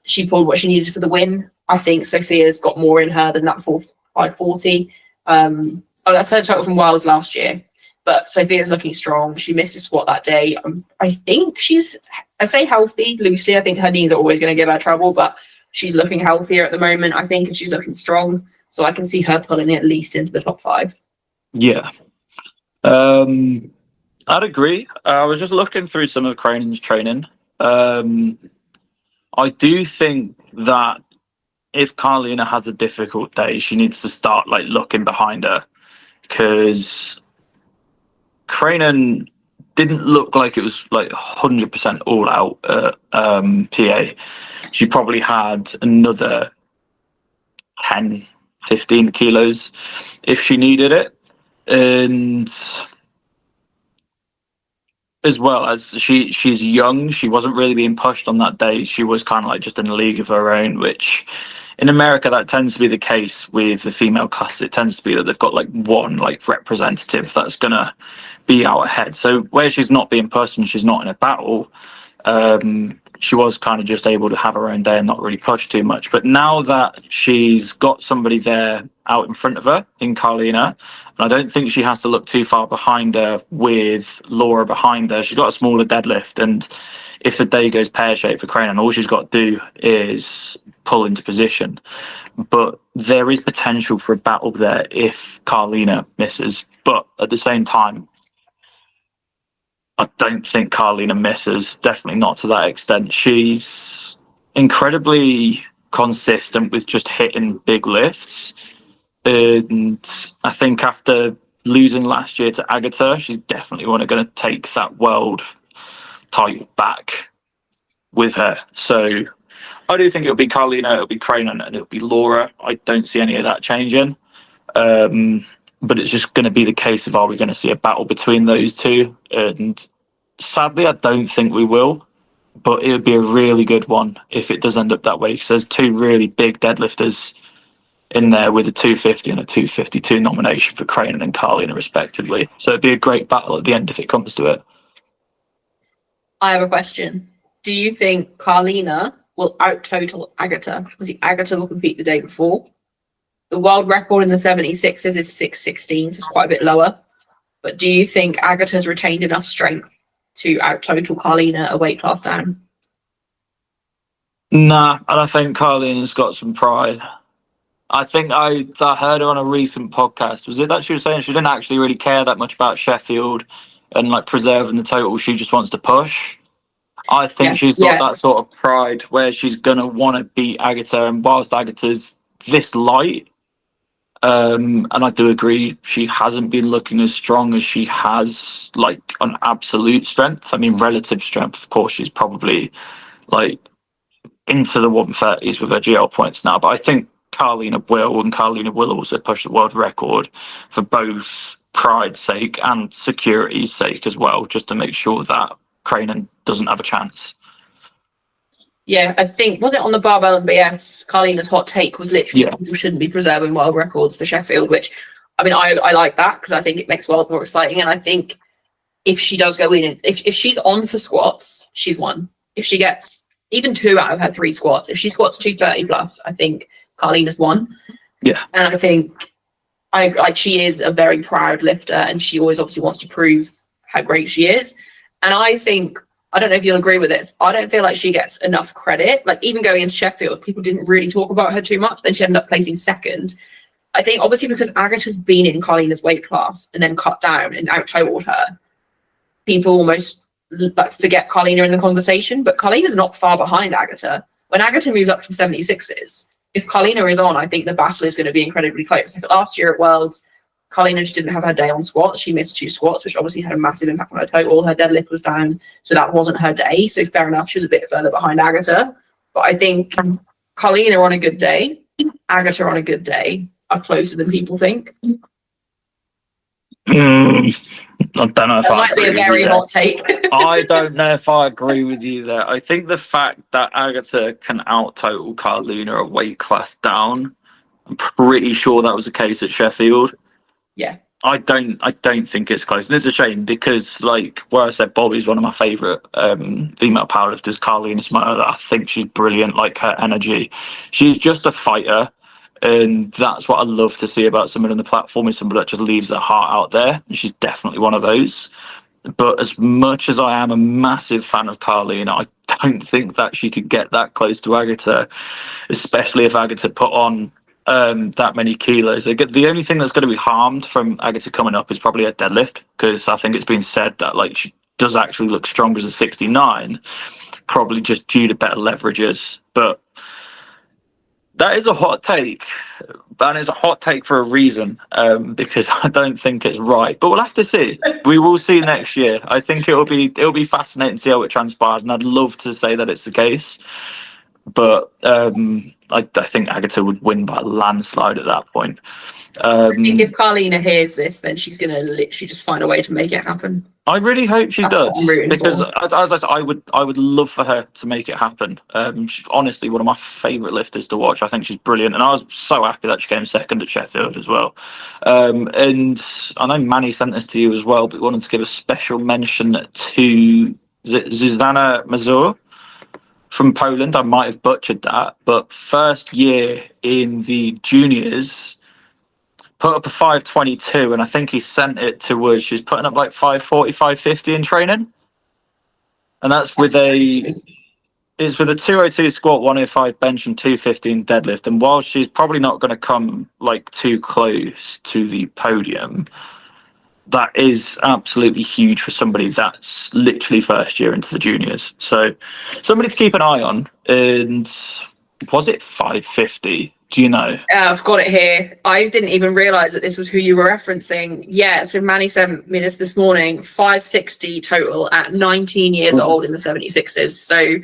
She pulled what she needed for the win. I think Sophia's got more in her than that 540. That's her total from Worlds last year. But Sophia's looking strong. She missed a squat that day. I think I say healthy loosely. I think her knees are always going to give her trouble, but she's looking healthier at the moment, I think, and she's looking strong. So I can see her pulling it at least into the top 5. Yeah. I'd agree. I was just looking through some of Cranen's training. I do think that if Carlina has a difficult day, she needs to start looking behind her, because Cranen didn't look like it was 100% all out at PA. She probably had another 10, 15 kilos if she needed it. And as well as she's young, she wasn't really being pushed on that day. She was kind of just in a league of her own, which in America that tends to be the case with the female class. It tends to be that they've got one representative that's gonna be out ahead. So where she's not being pushed and she's not in a battle, she was kind of just able to have her own day and not really push too much. But now that she's got somebody there out in front of her in Carlina, and I don't think she has to look too far behind her with Laura behind her. She's got a smaller deadlift, and if the day goes pear-shaped for Cranen, all she's got to do is pull into position. But there is potential for a battle there if Carlina misses. But at the same time, I don't think Carlina misses, definitely not to that extent. She's incredibly consistent with just hitting big lifts. And I think after losing last year to Agatha, she's definitely going to take that world title back with her. So I do think it'll be Carlina, it'll be Cranen, and it'll be Laura. I don't see any of that changing. But it's just going to be the case of, are we going to see a battle between those two? And sadly, I don't think we will. But it would be a really good one if it does end up that way, because there's two really big deadlifters in there with a 250 and a 252 nomination for Cranen and Carlina, respectively. So it'd be a great battle at the end if it comes to it. I have a question. Do you think Carlina will out-total Agatha? Because Agatha will compete the day before. The world record in the 76s is 6:16, so it's quite a bit lower. But do you think Agatha's retained enough strength to out-total Carlina a weight class down? Nah, and I think Carlina's got some pride. I think I heard her on a recent podcast. Was it that she was saying she didn't actually really care that much about Sheffield and preserving the total? She just wants to push. I think she's got that sort of pride where she's gonna want to beat Agatha, and whilst Agatha's this light, and I do agree she hasn't been looking as strong as she has on absolute strength. I mean, relative strength, of course, she's probably into the 130s with her GL points now, but I think Carlina will also push the world record for both pride's sake and security's sake as well, just to make sure that Cranen doesn't have a chance. Yeah, I think, was it on the Barbell and BS, Carlina's hot take was literally people shouldn't be preserving world records for Sheffield, which, I mean, I like that because I think it makes world more exciting. And I think if she does go in, if she's on for squats, she's won. If she gets even 2 out of her 3 squats, if she squats 230 plus, I think Carlina's won. Yeah. And I think she is a very proud lifter, and she always obviously wants to prove how great she is. And I think I don't know if you'll agree with this. I don't feel like she gets enough credit. Like even going into Sheffield, people didn't really talk about her too much. Then she ended up placing second. I think obviously because Agatha's been in Carlina's weight class and then cut down and out-totaled her, people almost like forget Carlina in the conversation. But Carlina's not far behind Agatha. When Agatha moves up to 76s, if Carlina is on, I think the battle is going to be incredibly close. Like last year at Worlds, Carlina just didn't have her day on squats. She missed 2 squats, which obviously had a massive impact on her total. Her deadlift was down, so that wasn't her day. So fair enough, she was a bit further behind Agatha. But I think Carlina on a good day, Agatha on a good day are closer than people think. I don't know if That I might be a agree very with you hot take. I don't know if I agree with you there. I think the fact that Agatha can out-total Carlina a weight class down, I'm pretty sure that was the case at Sheffield. Yeah. I don't think it's close. And it's a shame because, like, where I said Bobby's one of my favourite female powerlifters, Carlina's my other. I think she's brilliant, like her energy. She's just a fighter. And that's what I love to see about someone on the platform is somebody that just leaves their heart out there. And she's definitely one of those. But as much as I am a massive fan of Carlina, I don't think that she could get that close to Agatha, especially if Agatha put on that many kilos. The only thing that's going to be harmed from Agatha coming up is probably her deadlift, because I think it's been said that like she does actually look stronger as a 69, probably just due to better leverages. But that is a hot take. That is a hot take for a reason, because I don't think it's right. But we'll have to see. We will see next year. I think it'll be fascinating to see how it transpires, and I'd love to say that it's the case. But I think Agatha would win by a landslide at that point. I think if Carlina hears this, then she's going to literally just find a way to make it happen. I really hope she does, because for. as I said, I would love for her to make it happen. She's honestly one of my favourite lifters to watch. I think she's brilliant, and I was so happy that she came second at Sheffield as well. And I know Manny sent this to you as well, but we wanted to give a special mention to Zuzana Mazur from Poland. I might have butchered that, but first year in the juniors, put up a 5:22, and I think he sent it to us. She's putting up like 5:40, 5:50 in training, and that's with a 202 squat, 105 bench, and 215 deadlift. And while she's probably not going to come like too close to the podium, that is absolutely huge for somebody that's literally first year into the juniors. So somebody to keep an eye on. And was it 5:50? Do you know? I've got it here. I didn't even realise that this was who you were referencing. Yeah, so Manny sent me this morning, 560 total at 19 years old in the 76s. So,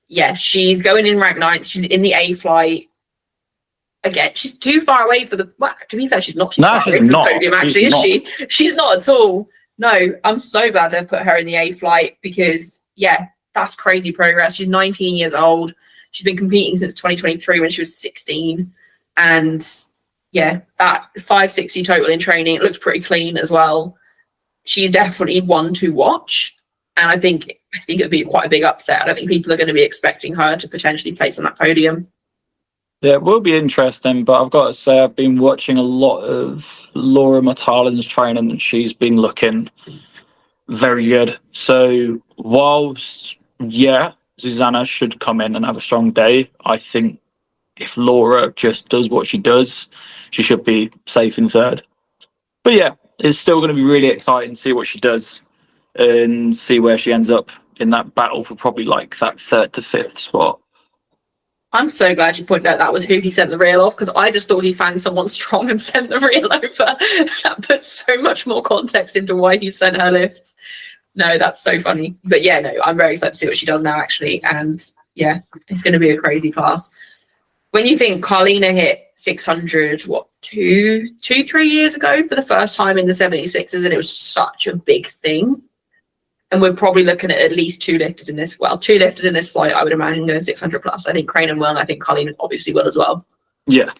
yeah, she's going in rank 9th. She's in the A flight. Again, she's too far away for the... Well, to be fair, she's not too far away from the podium, actually, is she? She's not at all. No, I'm so glad they've put her in the A flight because, yeah, that's crazy progress. She's 19 years old. She's been competing since 2023 when she was 16. And yeah, that 560 total in training, it looks pretty clean as well. She's definitely one to watch. And I think it'd be quite a big upset. I don't think people are going to be expecting her to potentially place on that podium. Yeah, it will be interesting, but I've got to say I've been watching a lot of Laura Matalin's training, and she's been looking very good. So whilst, yeah, Susanna should come in and have a strong day, I think if Laura just does what she does, she should be safe in third. But yeah, it's still going to be really exciting to see what she does and see where she ends up in that battle for probably like that 3rd to 5th spot. I'm so glad you pointed out that was who he sent the reel off, because I just thought he found someone strong and sent the reel over. That puts so much more context into why he sent her lifts. No, that's so funny. But yeah, no, I'm very excited to see what she does now, actually. And yeah, it's going to be a crazy class. When you think Carlina hit 600, 3 years ago for the first time in the 76s, and it was such a big thing. And we're probably looking at least 2 lifters in this. Well, 2 lifters in this flight, I would imagine, going 600 plus. I think Crane will, and I think Carlina obviously will as well. Yeah.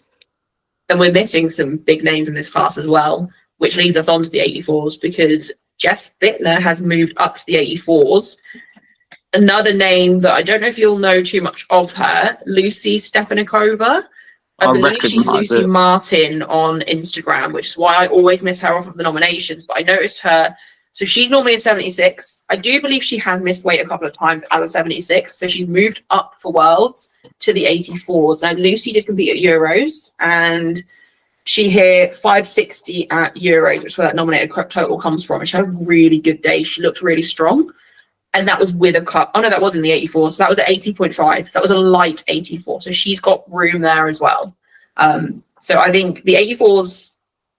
And we're missing some big names in this class as well, which leads us on to the 84s, because Jess Bittner has moved up to the 84s. Another name that I don't know if you'll know too much of her, Lucy Stefanikova. I believe she's Lucy Martin on Instagram, which is why I always miss her off of the nominations. But I noticed her So she's normally a 76. I do believe she has missed weight a couple of times as a 76. So she's moved up for Worlds to the 84s. Now, Lucy did compete at Euros and she hit 560 at Euros, which is where that nominated total comes from. And she had a really good day. She looked really strong. And that was with a cut. Oh, no, that was in the 84. So that was at 80.5. So that was a light 84. So she's got room there as well. So I think the 84s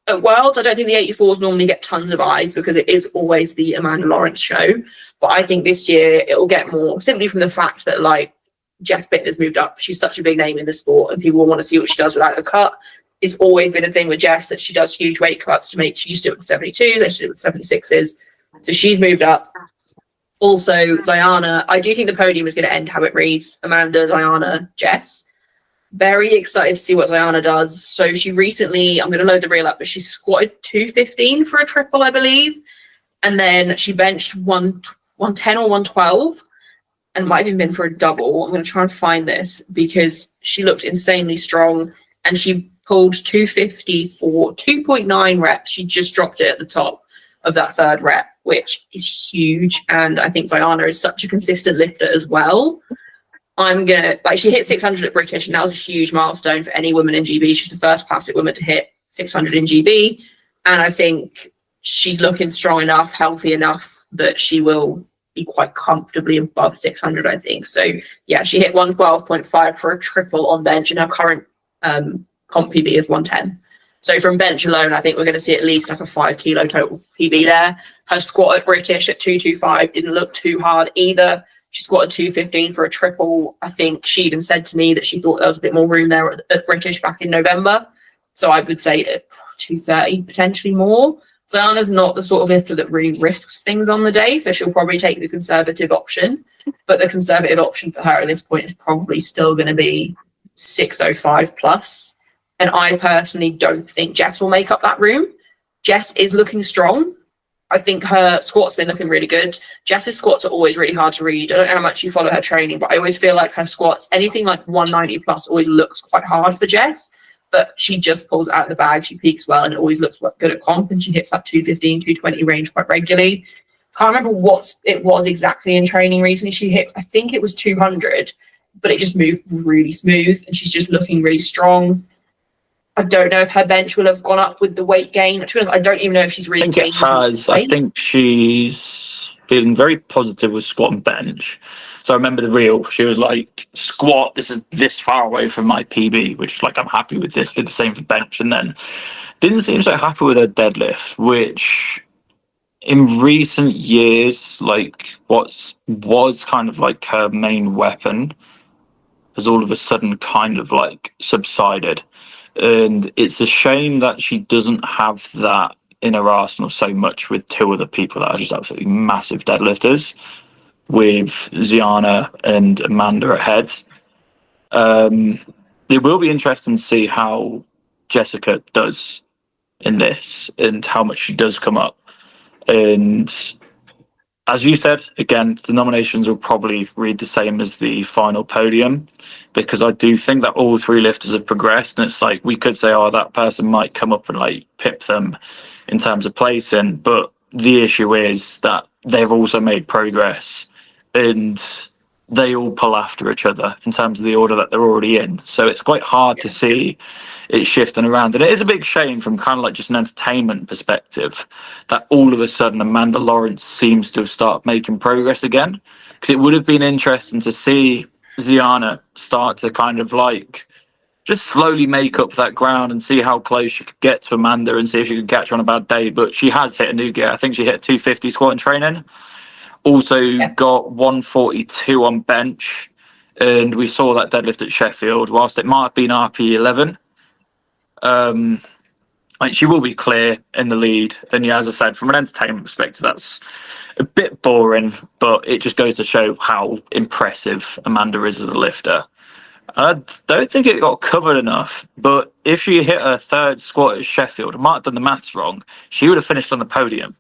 at Worlds, I don't think the 84s normally get tons of eyes because it is always the Amanda Lawrence show. But I think this year it will get more simply from the fact that like Jess Bittner's moved up. She's such a big name in the sport and people will want to see what she does without the cut. It's always been a thing with Jess that she does huge weight cuts to make. She used to do it with 72s, then she did it with 76s. So she's moved up. Also, Ziana, I do think the podium is going to end how it reads. Amanda, Ziana, Jess. Very excited to see what Ziana does. So she recently, I'm going to load the reel up, but she squatted 215 for a triple, I believe. And then she benched 110 or 112 and might have even been for a double. I'm going to try and find this because she looked insanely strong and she pulled 250 for 2.9 reps. She just dropped it at the top of that third rep, which is huge. And I think Ziana is such a consistent lifter as well. She hit 600 at British, and that was a huge milestone for any woman in GB. She's the first classic woman to hit 600 in GB. And I think she's looking strong enough, healthy enough that she will be quite comfortably above 600, I think. So, yeah, she hit 112.5 for a triple on bench, and her current comp PB is 110. So from bench alone, I think we're going to see at least like a 5 kilo total PB there. Her squat at British at 225 didn't look too hard either. She squatted 215 for a triple. I think she even said to me that she thought there was a bit more room there at British back in November. So I would say at 230, potentially more. Ziana's not the sort of lifter that really risks things on the day, so she'll probably take the conservative option. But the conservative option for her at this point is probably still going to be 605 plus. And I personally don't think Jess will make up that room. Jess is looking strong. I think her squat's been looking really good. Jess's squats are always really hard to read. I don't know how much you follow her training, but I always feel like her squats, anything like 190 plus always looks quite hard for Jess, but she just pulls it out of the bag. She peaks well and it always looks good at comp, and she hits that 215, 220 range quite regularly. Can't remember what it was exactly in training recently. She hit, I think it was 200, but it just moved really smooth and she's just looking really strong. I don't know if her bench will have gone up with the weight gain. To be honest, I don't even know if she's really. I think it has. I think she's feeling very positive with squat and bench. So I remember the reel. She was like, squat, this is this far away from my PB, which is like, I'm happy with this. Did the same for bench. And then didn't seem so happy with her deadlift, which in recent years, like what was kind of like her main weapon has all of a sudden kind of like subsided. And it's a shame that she doesn't have that in her arsenal so much with two other people that are just absolutely massive deadlifters, with Ziana and Amanda ahead. It will be interesting to see how Jessica does in this and how much she does come up. And as you said, again, the nominations will probably read the same as the final podium, because I do think that all three lifters have progressed. And it's like, we could say, oh, that person might come up and like pip them in terms of placing. But the issue is that they've also made progress and they all pull after each other in terms of the order that they're already in. So it's quite hard to see it shifting around. And it is a big shame from kind of like just an entertainment perspective that all of a sudden Amanda Lawrence seems to have started making progress again. Because it would have been interesting to see Ziana start to kind of like just slowly make up that ground and see how close she could get to Amanda and see if she could catch her on a bad day. But she has hit a new gear. I think she hit 250 squat in training. Also got 142 on bench. And we saw that deadlift at Sheffield. Whilst it might have been RP 11, like she will be clear in the lead. And yeah, as I said, from an entertainment perspective, that's a bit boring, but it just goes to show how impressive Amanda is as a lifter. I don't think it got covered enough, but if she hit her third squat at Sheffield, I might have done the maths wrong, she would have finished on the podium.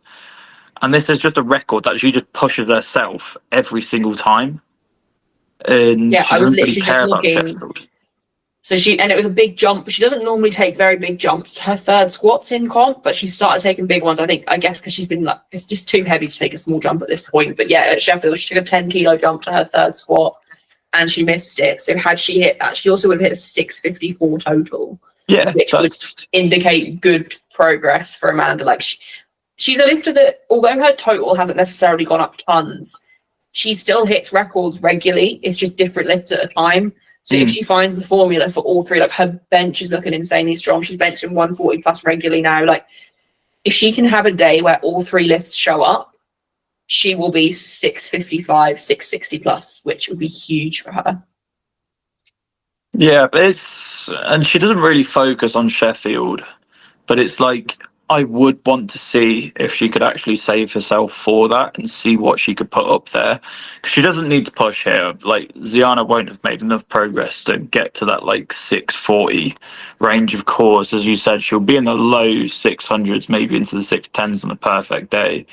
And this is just a record that she just pushes herself every single time. And yeah, she I was doesn't really literally care just about looking. Sheffield. So and it was a big jump. She doesn't normally take very big jumps. Her third squat's in comp, but she started taking big ones. I guess because she's been like, it's just too heavy to take a small jump at this point. But yeah, at Sheffield, she took a 10-kilo jump to her third squat and she missed it. So had she hit that, she also would have hit a 654 total, which would indicate good progress for Amanda. Like she's a lifter that, although her total hasn't necessarily gone up tons, she still hits records regularly. It's just different lifts at a time. So if she finds the formula for all three, like her bench is looking insanely strong. She's benching 140 plus regularly now. Like if she can have a day where all three lifts show up, she will be 655, 660 plus, which would be huge for her. Yeah, and she doesn't really focus on Sheffield, but it's like, I would want to see if she could actually save herself for that and see what she could put up there. Because she doesn't need to push here. Like, Ziana won't have made enough progress to get to that, like, 640 range of cores. As you said, she'll be in the low 600s, maybe into the 610s on a perfect day.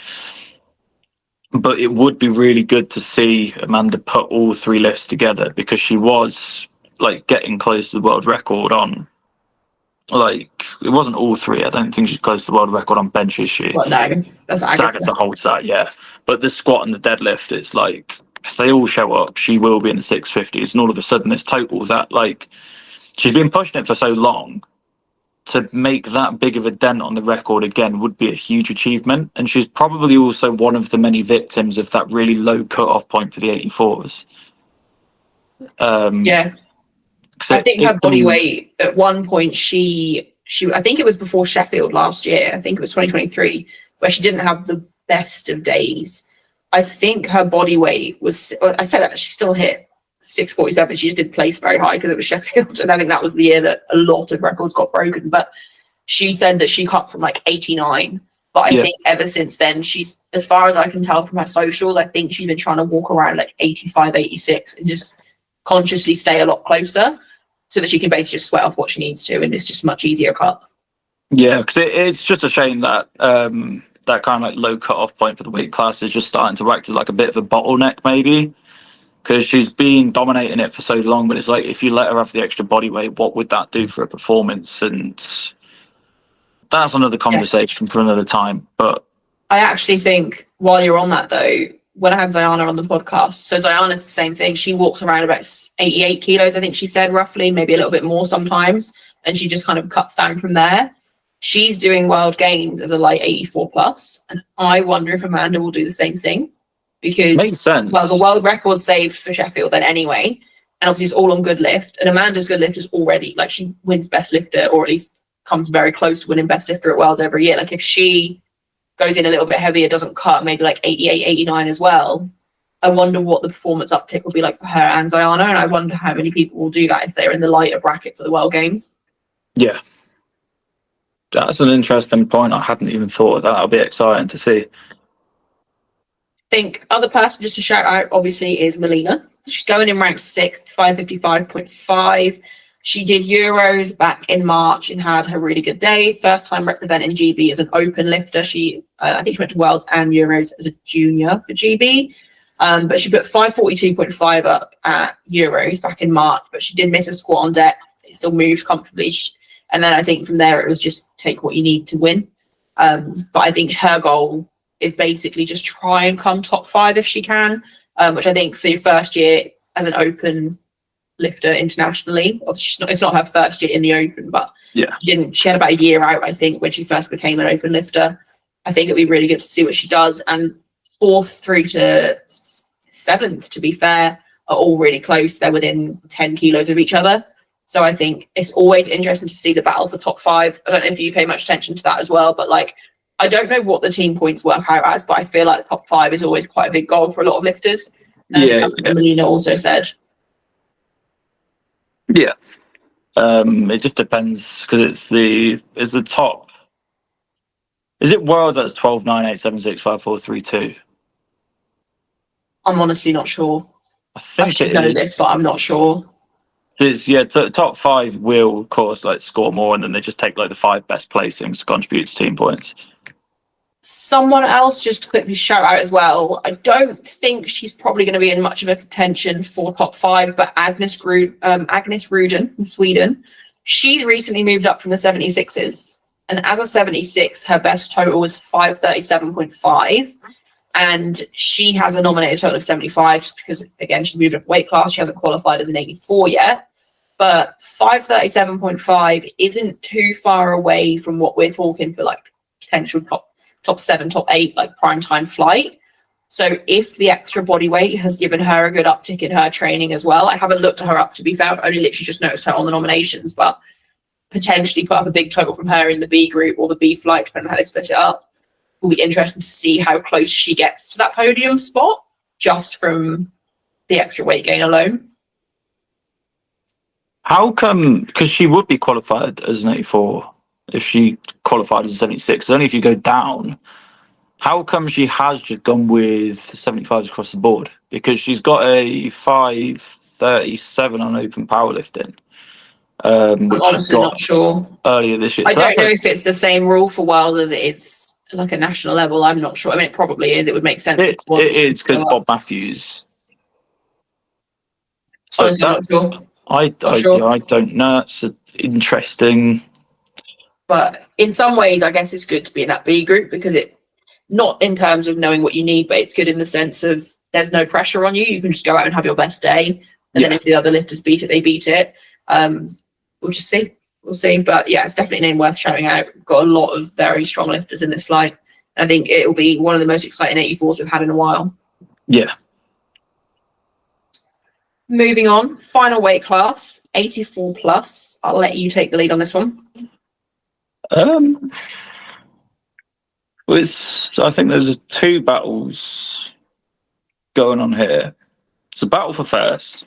But it would be really good to see Amanda put all three lifts together, because she was, like, getting close to the world record on, like, it wasn't all three. I don't think she's close to the world record on bench, is she? Well, no, that's Agatha holds that, yeah. But the squat and the deadlift, it's like, if they all show up, she will be in the 650s. And all of a sudden, this total that, like, she's been pushing it for so long, to make that big of a dent on the record again would be a huge achievement. And she's probably also one of the many victims of that really low cut-off point for the 84s. Yeah. I think her body weight at one point, she I think it was before Sheffield last year. I think it was 2023, where she didn't have the best of days. I think her body weight was, I said that she still hit 647. She just did place very high because it was Sheffield. And I think that was the year that a lot of records got broken. But she said that she cut from like 89. But I think ever since then, she's, as far as I can tell from her socials, I think she's been trying to walk around like 85, 86 and just consciously stay a lot closer, so that she can basically just sweat off what she needs to, and it's just much easier cut. Yeah, because it's just a shame that that kind of like low cut-off point for the weight class is just starting to act as like a bit of a bottleneck, maybe, because she's been dominating it for so long. But it's like, if you let her have the extra body weight, what would that do for her performance? And that's another conversation for another time. But I actually think, while you're on that though, when I had Ziana on the podcast, so Ziana's the same thing. She walks around about 88 kilos, I think she said, roughly, maybe a little bit more sometimes. And she just kind of cuts down from there. She's doing world games as a light 84 plus. And I wonder if Amanda will do the same thing. Because, makes sense. Well, the world record saved for Sheffield then anyway. And obviously it's all on good lift. And Amanda's good lift is already, like, she wins best lifter, or at least comes very close to winning best lifter at Worlds every year. Like, if she goes in a little bit heavier, doesn't cut, maybe like 88, 89 as well, I wonder what the performance uptick will be like for her and Ziana, and I wonder how many people will do that if they're in the lighter bracket for the World Games. Yeah. That's an interesting point. I hadn't even thought of that. It'll be exciting to see. I think other person just to shout out, obviously, is Melina. She's going in ranked 6th, 555.5. She did Euros back in March and had her really good day. First time representing GB as an open lifter. She, I think she went to Worlds and Euros as a junior for GB. But she put 542.5 up at Euros back in March, but she did miss a squat on deck. It still moved comfortably. And then I think from there, it was just take what you need to win. But I think her goal is basically just try and come top 5 if she can, which I think for your first year as an open lifter internationally, obviously it's not her first year in the open, but she had about a year out, I think, when she first became an open lifter. I think it'd be really good to see what she does. And 4th through to 7th, to be fair, are all really close. They're within 10 kilos of each other. So I think it's always interesting to see the battle for top 5. I don't know if you pay much attention to that as well, but like, I don't know what the team points work out as, but I feel like top 5 is always quite a big goal for a lot of lifters. That's what Melina also said. Yeah. It just depends, because it's the top. Is it Worlds that's 12, 9, 8, 7, 6, 5, 4, 3, 2? I'm honestly not sure. I should know this, but I'm not sure. It's, top 5 will, of course, like score more, and then they just take like the 5 best placings to contribute to team points. Someone else just to quickly shout out as well. I don't think she's probably going to be in much of a contention for top 5, but Agnes Ruden from Sweden. She's recently moved up from the 76s. And as a 76, her best total was 537.5. And she has a nominated total of 75 just because, again, she's moved up weight class. She hasn't qualified as an 84 yet. But 537.5 isn't too far away from what we're talking for, like, potential top 7, top 8, like prime time flight. So if the extra body weight has given her a good uptick in her training as well, I haven't looked her up, to be fair. I've only literally just noticed her on the nominations, but potentially put up a big total from her in the B group or the B flight, depending on how they split it up. Will be interesting to see how close she gets to that podium spot just from the extra weight gain alone. How come? Because she would be qualified as an 84 if she qualified as a 76. Only if you go down. How come she has just gone with 75s across the board? Because she's got a 537 on open powerlifting. I'm honestly not sure. Earlier this year. I don't know if it's the same rule for World as it is like a national level. I'm not sure. I mean, it probably is. It would make sense. It is because Bob Matthews. So honestly, I'm not sure. I don't know. It's interesting. But in some ways, I guess it's good to be in that B group because it, not in terms of knowing what you need, but it's good in the sense of there's no pressure on you. You can just go out and have your best day. And then if the other lifters beat it, they beat it. We'll just see. We'll see. But yeah, it's definitely a name worth shouting out. We've got a lot of very strong lifters in this flight. I think it will be one of the most exciting 84s we've had in a while. Yeah. Moving on, final weight class, 84 plus. I'll let you take the lead on this one. I think there's 2 battles going on here. It's a battle for first,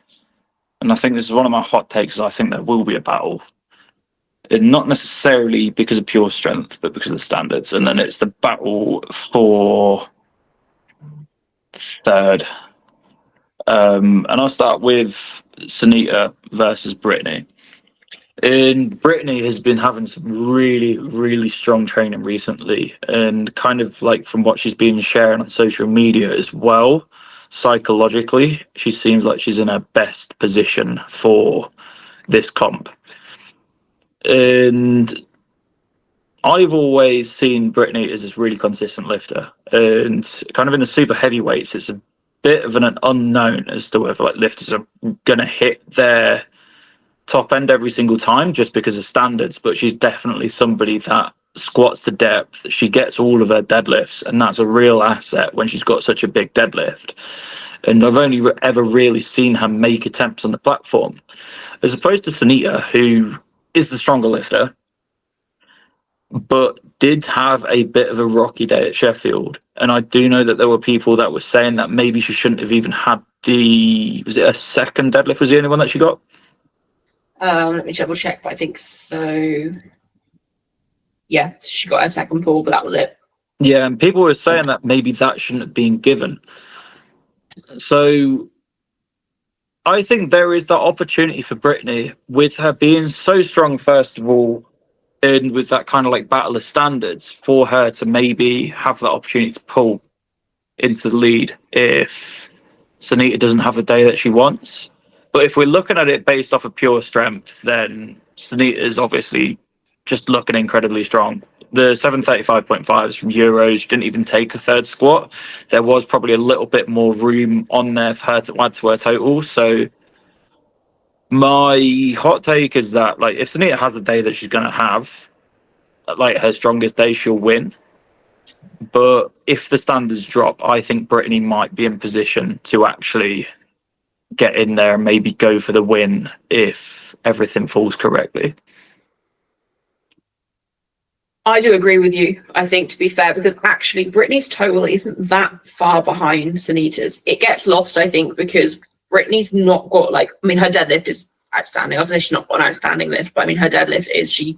and I think this is one of my hot takes. I think there will be a battle, and not necessarily because of pure strength, but because of the standards. And then it's the battle for third. And I'll start with Sunita versus Brittany. And Brittany has been having some really, really strong training recently, and kind of like from what she's been sharing on social media as well, psychologically, she seems like she's in her best position for this comp. And I've always seen Brittany as this really consistent lifter, and kind of in the super heavyweights, it's a bit of an unknown as to whether like lifters are going to hit their top end every single time just because of standards. But she's definitely somebody that squats to depth. She gets all of her deadlifts, and that's a real asset when she's got such a big deadlift. And I've only ever really seen her make attempts on the platform, as opposed to Sunita, who is the stronger lifter, but did have a bit of a rocky day at Sheffield. And I do know that there were people that were saying that maybe she shouldn't have even had was it a second deadlift was the only one that she got? Let me double check, but I think so. Yeah, she got her second pull, but that was it. Yeah, and people were saying that maybe that shouldn't have been given. So I think there is that opportunity for Brittany, with her being so strong, first of all, and with that kind of like battle of standards, for her to maybe have that opportunity to pull into the lead if Sunita doesn't have the day that she wants. But if we're looking at it based off of pure strength, then Sunita is obviously just looking incredibly strong. The 735.5s from Euros, she didn't even take a third squat. There was probably a little bit more room on there for her to add to her total. So my hot take is that, like, if Sunita has the day that she's going to have, like her strongest day, she'll win. But if the standards drop, I think Brittany might be in position to actually get in there and maybe go for the win if everything falls correctly. I do agree with you, I think, to be fair, because actually Brittany's total isn't that far behind Sunita's. It gets lost, I think, because Brittany's not got, like, I mean, her deadlift is outstanding. I was saying she's not got an outstanding lift, but I mean, her deadlift she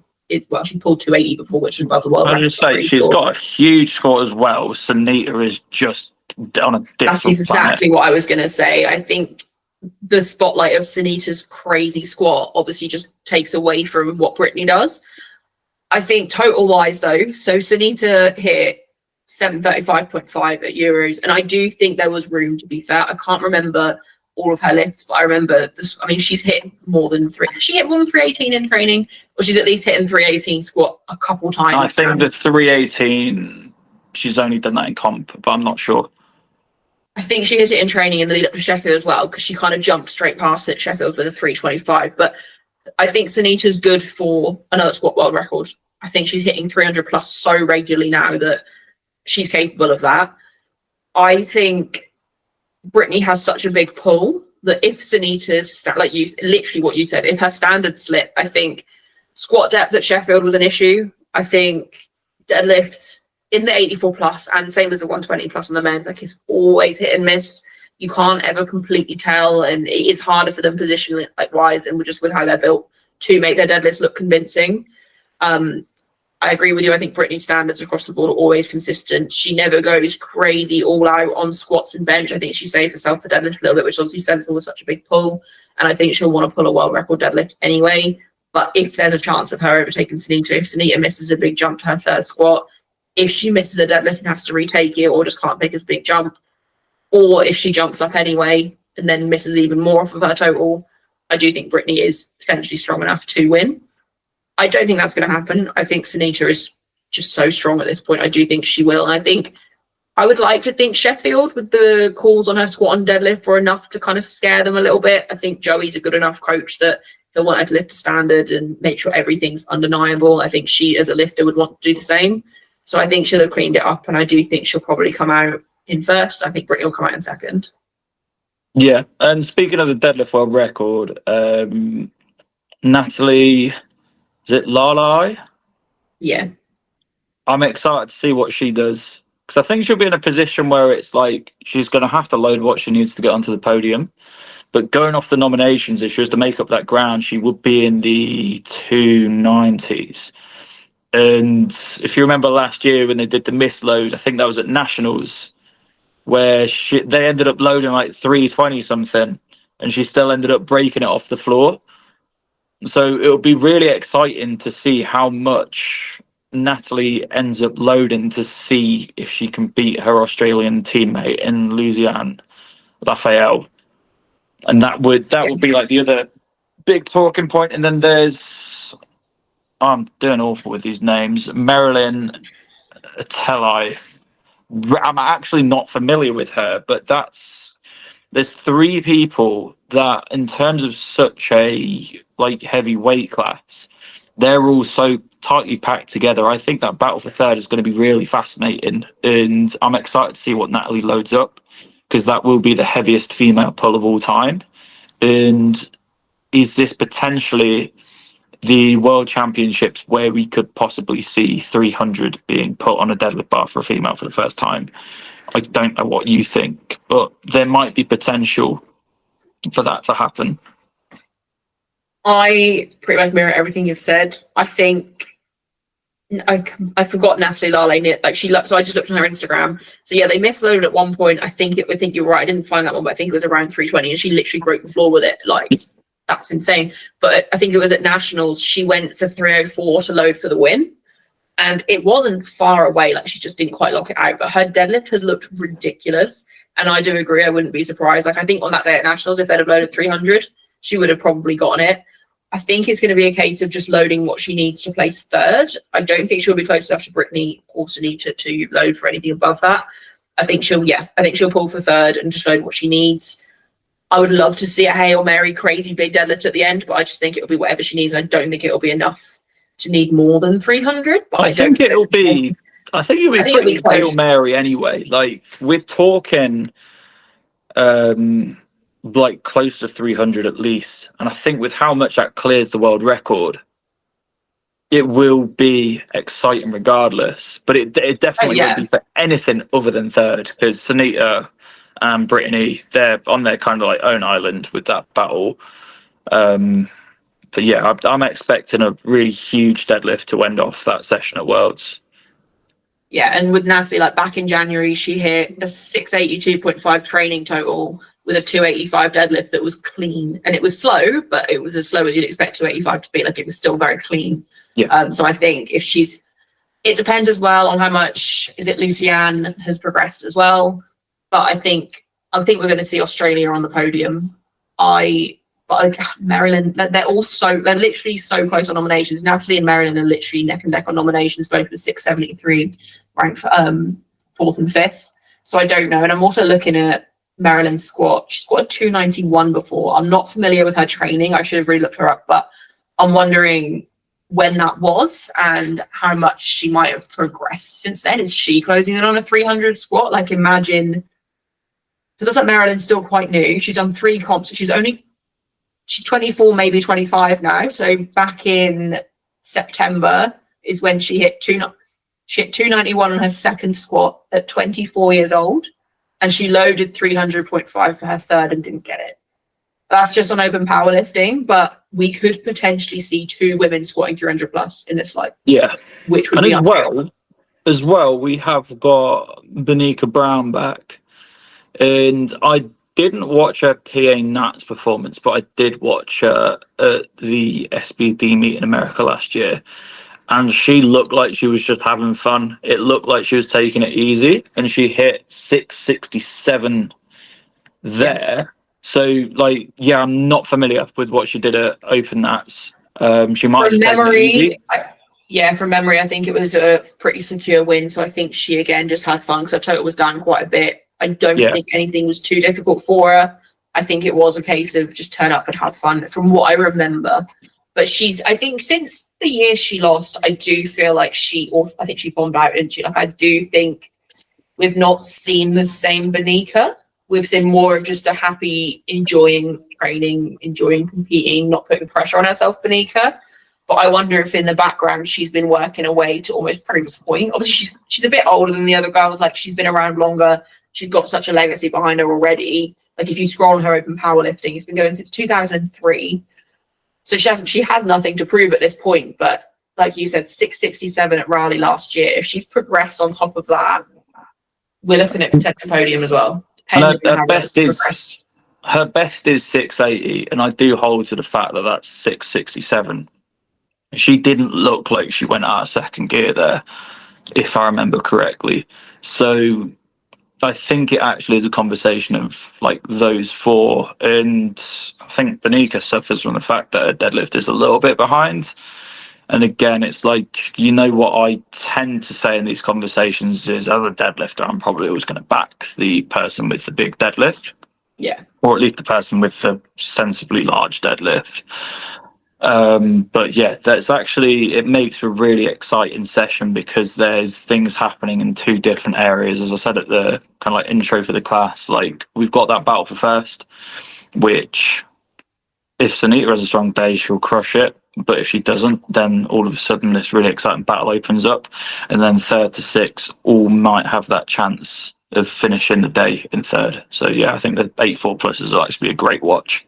pulled 280 before, which is above the world. I just say she's got a huge squat as well. Sunita is just on a different That's exactly what I was going to say. I think the spotlight of Sunita's crazy squat obviously just takes away from what Brittany does. I think total wise though, so Sunita hit 735.5 at Euros. And I do think there was room, to be fair. I can't remember all of her lifts, but I remember this. I mean, she's hit more than 318 in training, or she's at least hitting 318 squat a couple times. I think the 318, she's only done that in comp, but I'm not sure. I think she hit it in training in the lead up to Sheffield as well, because she kind of jumped straight past it, Sheffield, for the 325. But I think Sunita's good for another squat world record. I think she's hitting 300 plus so regularly now that she's capable of that. I think Brittany has such a big pull that if Sunita's, like you, literally what you said, if her standards slip, I think squat depth at Sheffield was an issue. I think deadlifts in the 84 plus and same as the 120 plus on the men's, like it's always hit and miss. You can't ever completely tell, and it is harder for them positionally, like wise, and just with how they're built to make their deadlifts look convincing. I agree with you. I think Brittany's standards across the board are always consistent. She never goes crazy all out on squats and bench. I think she saves herself for deadlift a little bit, which obviously sensible with such a big pull. And I think she'll want to pull a world record deadlift anyway. But if there's a chance of her overtaking Sunita, if Sunita misses a big jump to her third squat, if she misses a deadlift and has to retake it or just can't make as big jump, or if she jumps up anyway and then misses even more off of her total, I do think Brittany is potentially strong enough to win. I don't think that's going to happen. I think Sunita is just so strong at this point. I do think she will. And I think I would like to think Sheffield, with the calls on her squat and deadlift, were enough to kind of scare them a little bit. I think Joey's a good enough coach that he'll want her to lift to standard and make sure everything's undeniable. I think she, as a lifter, would want to do the same. So I think she'll have cleaned it up. And I do think she'll probably come out in first. I think Brittany will come out in second. Yeah. And speaking of the deadlift world record, Natalie... Is it Lalai? Yeah. I'm excited to see what she does, because I think she'll be in a position where it's like she's going to have to load what she needs to get onto the podium. But going off the nominations, if she was to make up that ground, she would be in the 290s. And if you remember last year when they did the myth load, I think that was at Nationals, where they ended up loading like 320 something, and she still ended up breaking it off the floor. So it'll be really exciting to see how much Natalie ends up loading, to see if she can beat her Australian teammate in Louisiane, Raphael. And that would be like the other big talking point. And then there's, I'm doing awful with these names, Marilyn Telai. I'm actually not familiar with her, but there's three people that, in terms of such a like heavy weight class, they're all so tightly packed together. I think that battle for third is going to be really fascinating, and I'm excited to see what Natalie loads up, because that will be the heaviest female pull of all time. And is this potentially the World Championships where we could possibly see 300 being put on a deadlift bar for a female for the first time? I don't know what you think, but there might be potential for that to happen. I pretty much mirror everything you've said. I think I forgot Natalie Lale. Like so I just looked on her Instagram. So yeah, they misloaded at one point. I think you're right. I didn't find that one, but I think it was around 320, and she literally broke the floor with it. Like, that's insane. But I think it was at Nationals. She went for 304 to load for the win, and it wasn't far away. Like, she just didn't quite lock it out. But her deadlift has looked ridiculous, and I do agree. I wouldn't be surprised. Like, I think on that day at Nationals, if they'd have loaded 300, she would have probably gotten it. I think it's going to be a case of just loading what she needs to place third. I don't think she'll be close enough to Brittany or Sunita to load for anything above that. I think she'll pull for third and just load what she needs. I would love to see a Hail Mary crazy big deadlift at the end, but I just think it'll be whatever she needs. I don't think it'll be enough to need more than 300. But I think it'll be pretty Hail Mary anyway. Like, we're talking like close to 300 at least, and I think with how much that clears the world record, it will be exciting regardless. But it definitely won't be for anything other than third, because Sunita and Brittany, they're on their kind of like own island with that battle. But yeah, I'm expecting a really huge deadlift to end off that session at Worlds. Yeah, and with Natalie, like back in January, she hit a 682.5 training total with a 285 deadlift that was clean. And it was slow, but it was as slow as you'd expect 285 to be. Like, it was still very clean. Yeah. So I think if she's It depends as well on how much is it Lucianne has progressed as well. But I think we're going to see Australia on the podium. Maryland, they're literally so close on nominations. Natalie and Maryland are literally neck and neck on nominations, both with 673 ranked for, fourth and fifth. So I don't know. And I'm also looking at Maryland's squat. She squatted 291 before. I'm not familiar with her training. I should have really looked her up, but I'm wondering when that was and how much she might have progressed since then. Is she closing in on a 300 squat? Like, imagine. So it looks like Maryland's still quite new. She's done 3 comps. She's 24, maybe 25 now. So back in September is when she hit 291 on her second squat at 24 years old. And she loaded 300.5 for her third and didn't get it. That's just on open powerlifting, but we could potentially see 2 women squatting 300 plus in this fight. Yeah. Which would and be as well, we have got Benika Brown back. And I didn't watch her PA Nats performance, but I did watch her at the SBD meet in America last year. And she looked like she was just having fun. It looked like she was taking it easy. And she hit 667 there. Yeah. So, like, yeah, I'm not familiar with what she did at Open Nats. She might have taken it easy. From memory, I think it was a pretty secure win. So I think she, again, just had fun because her total was down quite a bit. I don't think anything was too difficult for her. I think it was a case of just turn up and have fun from what I remember. But I think since the year she lost, I do feel like I think she bombed out, didn't she? Like, I do think we've not seen the same Benika. We've seen more of just a happy, enjoying training, enjoying competing, not putting pressure on herself Benika. But I wonder if in the background she's been working away to almost prove a point. Obviously, she's a bit older than the other girls. Like, she's been around longer. She's got such a legacy behind her already. Like, if you scroll on her open powerlifting, it's been going since 2003. So she has nothing to prove at this point. But like you said, 667 at Raleigh last year. If she's progressed on top of that, we're looking at potential podium as well. Her best is 680, and I do hold to the fact that that's 667. She didn't look like she went out of second gear there, if I remember correctly. So I think it actually is a conversation of like those 4, and I think Benika suffers from the fact that her deadlift is a little bit behind. And again, it's like, you know what I tend to say in these conversations is, as a deadlifter, I'm probably always going to back the person with the big deadlift. Yeah. Or at least the person with the sensibly large deadlift. But yeah, it makes a really exciting session because there's things happening in 2 different areas. As I said at the kind of like intro for the class, like, we've got that battle for first, which if Sunita has a strong day, she'll crush it. But if she doesn't, then all of a sudden this really exciting battle opens up. And then 3rd to 6th all might have that chance of finishing the day in 3rd. So yeah, I think the 8-4 pluses will actually be a great watch.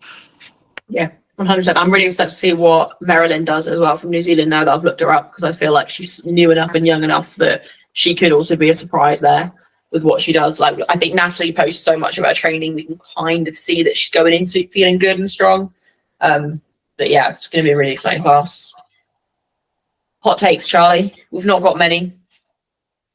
Yeah. 100%. I'm really excited to see what Marilyn does as well from New Zealand now that I've looked her up, because I feel like she's new enough and young enough that she could also be a surprise there with what she does. Like, I think Natalie posts so much about her training. We can kind of see that she's going into feeling good and strong. But yeah, it's going to be a really exciting class. Hot takes, Charlie. We've not got many.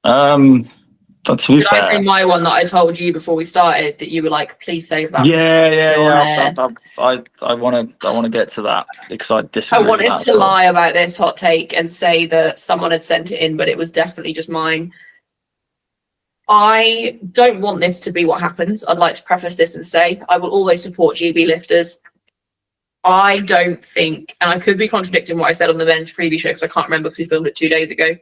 Did I say my one that I told you before we started that you were like, please save that? Yeah. I want to get to that because I disagree. I wanted to lie about this hot take and say that someone had sent it in, but it was definitely just mine. I don't want this to be what happens. I'd like to preface this and say I will always support GB lifters. I don't think, and I could be contradicting what I said on the men's preview show because I can't remember because we filmed it 2 days ago.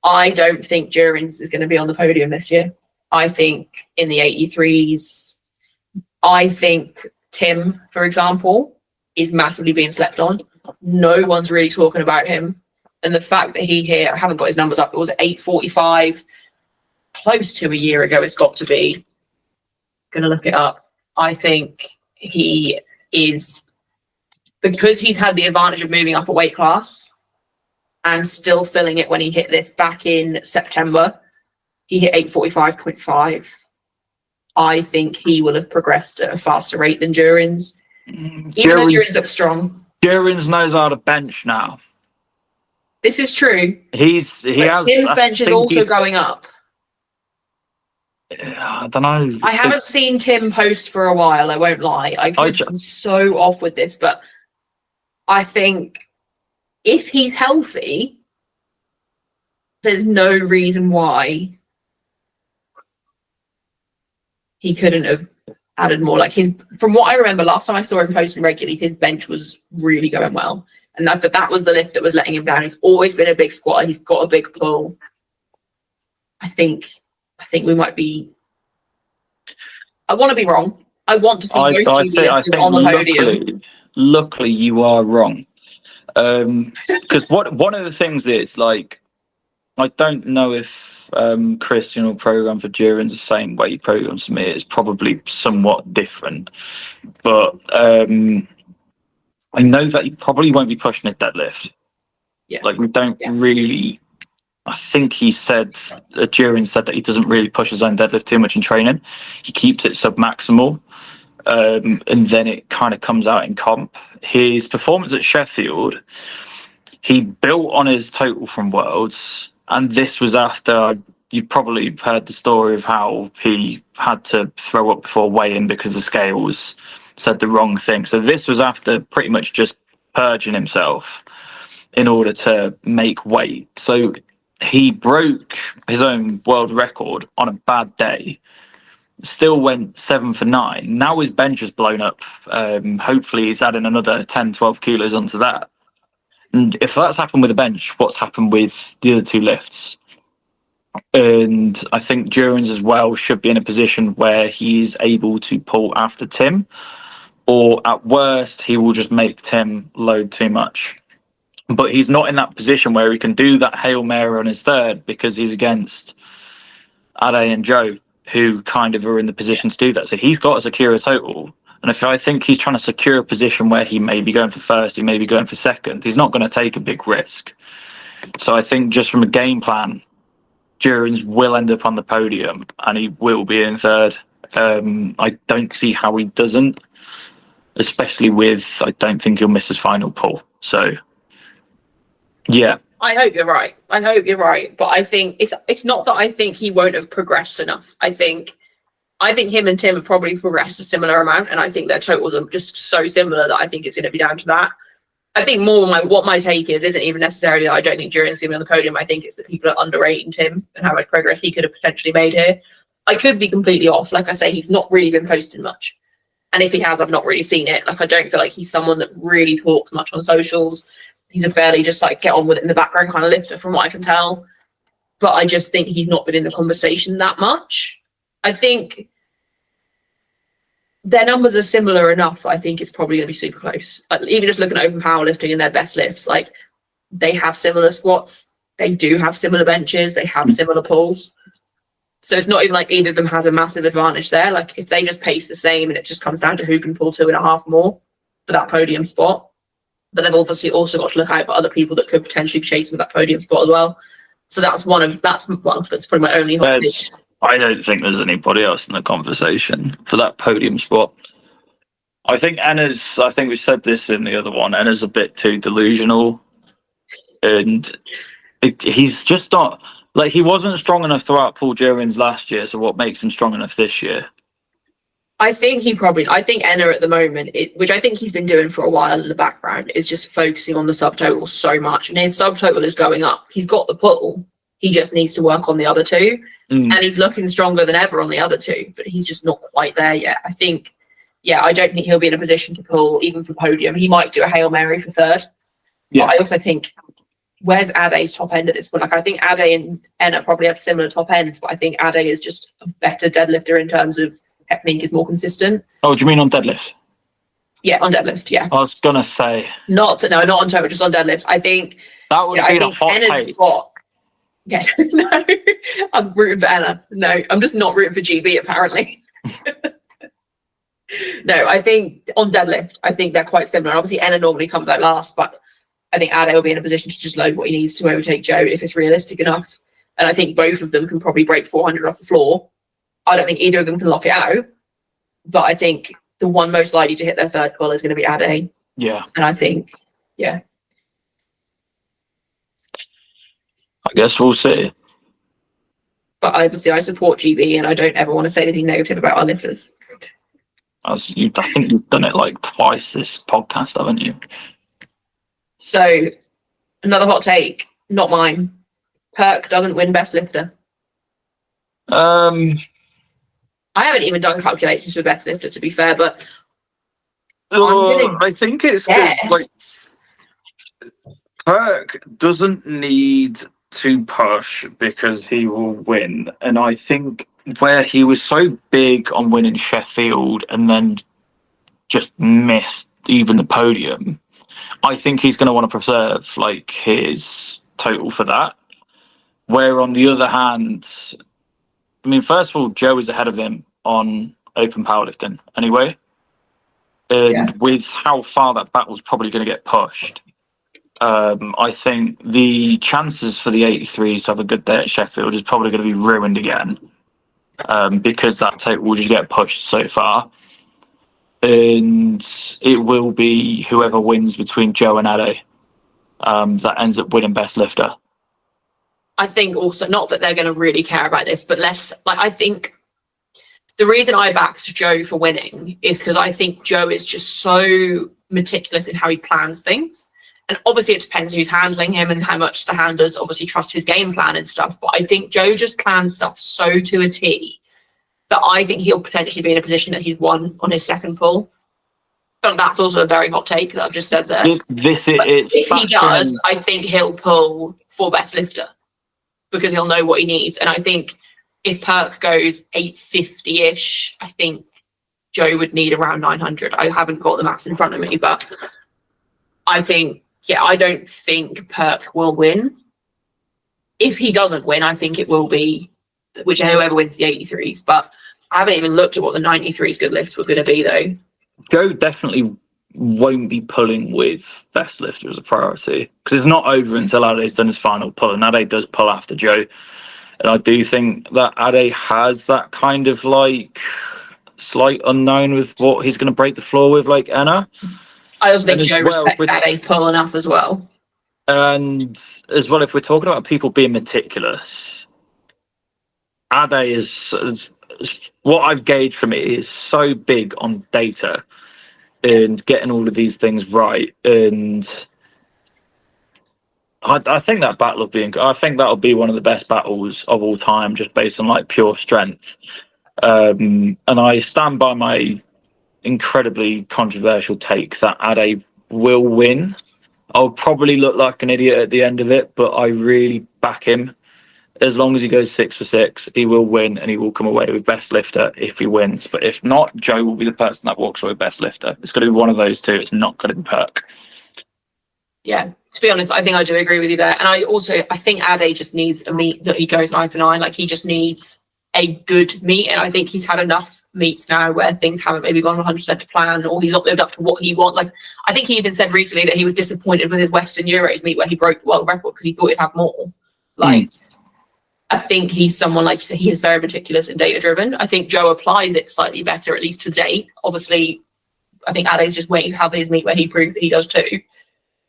I don't think Durins is going to be on the podium this year. I think in the 83s, I think Tim, for example, is massively being slept on. No one's really talking about him. And the fact that he hit, I haven't got his numbers up, it was 8:45, close to a year ago, it's got to be. Going to look it up. I think he is, because he's had the advantage of moving up a weight class, and still filling it when he hit this back in September. He hit 8:45.5. I think he will have progressed at a faster rate than Durins. Even though Durins looks strong. Durins knows how to bench now. This is true. He But has. Tim's I bench is think also going up. I don't know. I haven't seen Tim post for a while, I won't lie. I'm so off with this, but I think if he's healthy, there's no reason why he couldn't have added more. Like from what I remember, last time I saw him posting regularly, his bench was really going well. And that was the lift that was letting him down. He's always been a big squatter. He's got a big pull. I think we might be. I want to be wrong. I want to see both GB on the podium. Luckily, you are wrong. Because one of the things is, like, I don't know if Christian will program for Duran's the same way he programs for me. It's probably somewhat different. But I know that he probably won't be pushing his deadlift. Yeah. Like, we don't really. I think he said, Duran said that he doesn't really push his own deadlift too much in training. He keeps it sub-maximal. And then it kind of comes out in comp. His performance at Sheffield, he built on his total from Worlds, and this was after you've probably heard the story of how he had to throw up before weigh-in because the scales said the wrong thing. So this was after pretty much just purging himself in order to make weight. So he broke his own world record on a bad day. Still went 7 for 9. Now his bench has blown up. Hopefully he's adding another 10, 12 kilos onto that. And if that's happened with the bench, what's happened with the other two lifts? And I think Duran's as well should be in a position where he's able to pull after Tim, or at worst, he will just make Tim load too much. But he's not in that position where he can do that Hail Mary on his third because he's against Ade and Joe, who kind of are in the position to do that. So he's got to secure a total. And if I think he's trying to secure a position where he may be going for first, he may be going for second, he's not going to take a big risk. So I think just from a game plan, Duran's will end up on the podium and he will be in third. I don't see how he doesn't, especially with, I don't think he'll miss his final pull. So, yeah. I hope you're right. But I think it's not that I think he won't have progressed enough. I think him and Tim have probably progressed a similar amount, and I think their totals are just so similar that I think it's going to be down to that. I think more what my take isn't even necessarily that I don't think Duran's going to be on the podium. I think it's that people are underrating Tim and how much progress he could have potentially made here. I could be completely off. Like I say, he's not really been posting much. And if he has, I've not really seen it. Like, I don't feel like he's someone that really talks much on socials. He's a fairly just like get on with it in the background kind of lifter from what I can tell. But I just think he's not been in the conversation that much. I think their numbers are similar enough. I think it's probably going to be super close. Like, even just looking at open powerlifting and their best lifts, like, they have similar squats. They do have similar benches. They have similar pulls. So it's not even like either of them has a massive advantage there. Like, if they just pace the same and it just comes down to who can pull 2.5 more for that podium spot. But they've obviously also got to look out for other people that could potentially be chasing that podium spot as well. So that's probably my only hot take. I don't think there's anybody else in the conversation for that podium spot. I think we said this in the other one, Enna's a bit too delusional. And he's just not, like, he wasn't strong enough to outpull Duran's last year, so what makes him strong enough this year? I think Enna at the moment, which I think he's been doing for a while in the background, is just focusing on the subtotal so much. And his subtotal is going up. He's got the pull. He just needs to work on the other two. And he's looking stronger than ever on the other two, but he's just not quite there yet. I think, I don't think he'll be in a position to pull even for podium. He might do a Hail Mary for third. Yeah. But I also think, where's Ade's top end at this point? Like, I think Ade and Enna probably have similar top ends, but I think Ade is just a better deadlifter in terms of technique, is more consistent. Oh, do you mean on deadlift? Yeah, on deadlift, yeah. I was gonna say not on total, just on deadlift. I think that would be a hot Enna's spot. Yeah, no, I'm rooting for Enna. No, I'm just not rooting for GB apparently. No, I think on deadlift, I think they're quite similar. Obviously, Enna normally comes out last, but I think Ade will be in a position to just load what he needs to overtake Joe if it's realistic enough. And I think both of them can probably break 400 off the floor. I don't think either of them can lock it out, but I think the one most likely to hit their third pull is going to be Ade. Yeah. And I think, yeah. guess we'll see. But obviously, I support GB, and I don't ever want to say anything negative about our lifters. I think you've done it like twice this podcast, haven't you? So, another hot take, not mine. Perk doesn't win best lifter. I haven't even done calculations for best lifter, to be fair, but I think it's like Perk doesn't need to push because he will win, and I think where he was so big on winning Sheffield and then just missed even the podium, I think he's going to want to preserve like his total for that. Where on the other hand, I mean, first of all, Joe is ahead of him on open powerlifting anyway. And with how far that battle's probably going to get pushed, I think the chances for the 83s to have a good day at Sheffield is probably going to be ruined again, because that total will just get pushed so far. And it will be whoever wins between Joe and Ade that ends up winning best lifter. I think also, not that they're going to really care about this, but I think the reason I backed Joe for winning is because I think Joe is just so meticulous in how he plans things. And obviously it depends who's handling him and how much the handlers obviously trust his game plan and stuff. But I think Joe just plans stuff so to a T that I think he'll potentially be in a position that he's won on his second pull. But that's also a very hot take that I've just said there. If he does, I think he'll pull for best lifter because he'll know what he needs. And I think if Perk goes 850-ish, I think Joe would need around 900. I haven't got the maths in front of me, but I think, I don't think Perk will win. If he doesn't win, I think it will be whoever wins the 83s. But I haven't even looked at what the 93s good lifts were going to be, though. Joe definitely won't be pulling with best lifter as a priority because it's not over until Ade's done his final pull, and Ade does pull after Joe. And I do think that Ade has that kind of like slight unknown with what he's going to break the floor with, like Enna. I also think Joe respects Ade's pull enough as well. And as well, if we're talking about people being meticulous, Ade is what I've gauged from it is so big on data and getting all of these things right. And I think that battle of being, I think that'll be one of the best battles of all time, just based on like pure strength. And I stand by my incredibly controversial take that Ade will win. I'll probably look like an idiot at the end of it, but I really back him. As long as he goes 6 for 6, he will win and he will come away with best lifter if he wins. But if not, Joe will be the person that walks away with best lifter. It's going to be one of those two. It's not going to be Perk. Yeah, to be honest, I think I do agree with you there. And I think Ade just needs a meet that he goes 9 for 9. Like, he just needs a good meet. And I think he's had enough meets now where things haven't maybe gone 100% to plan, or he's not lived up to what he wants. Like, I think he even said recently that he was disappointed with his Western Euros meet where he broke the world record because he thought he'd have more. Like, I think he's someone, like you said, he is very meticulous and data driven. I think Joe applies it slightly better, at least to date. Obviously, I think Ade's just waiting to have his meet where he proves that he does too.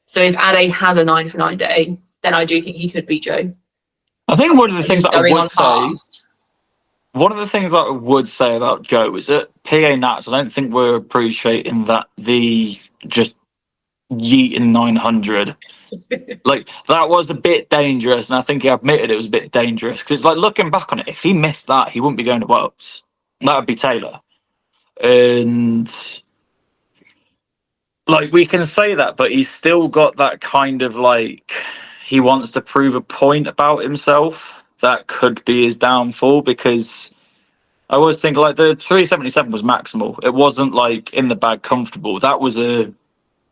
So if Ade has a 9 for 9 day, then I do think he could beat Joe. I think one of the things that I would say about Joe is that PA Nats, I don't think we're appreciating that the just yeeting 900. Like, that was a bit dangerous, and I think he admitted it was a bit dangerous because, like, looking back on it, if he missed that, he wouldn't be going to Worlds. That would be Taylor. And like, we can say that, but he's still got that kind of like, he wants to prove a point about himself that could be his downfall, because I always think like the 377 was maximal. It wasn't like in the bag comfortable. That was a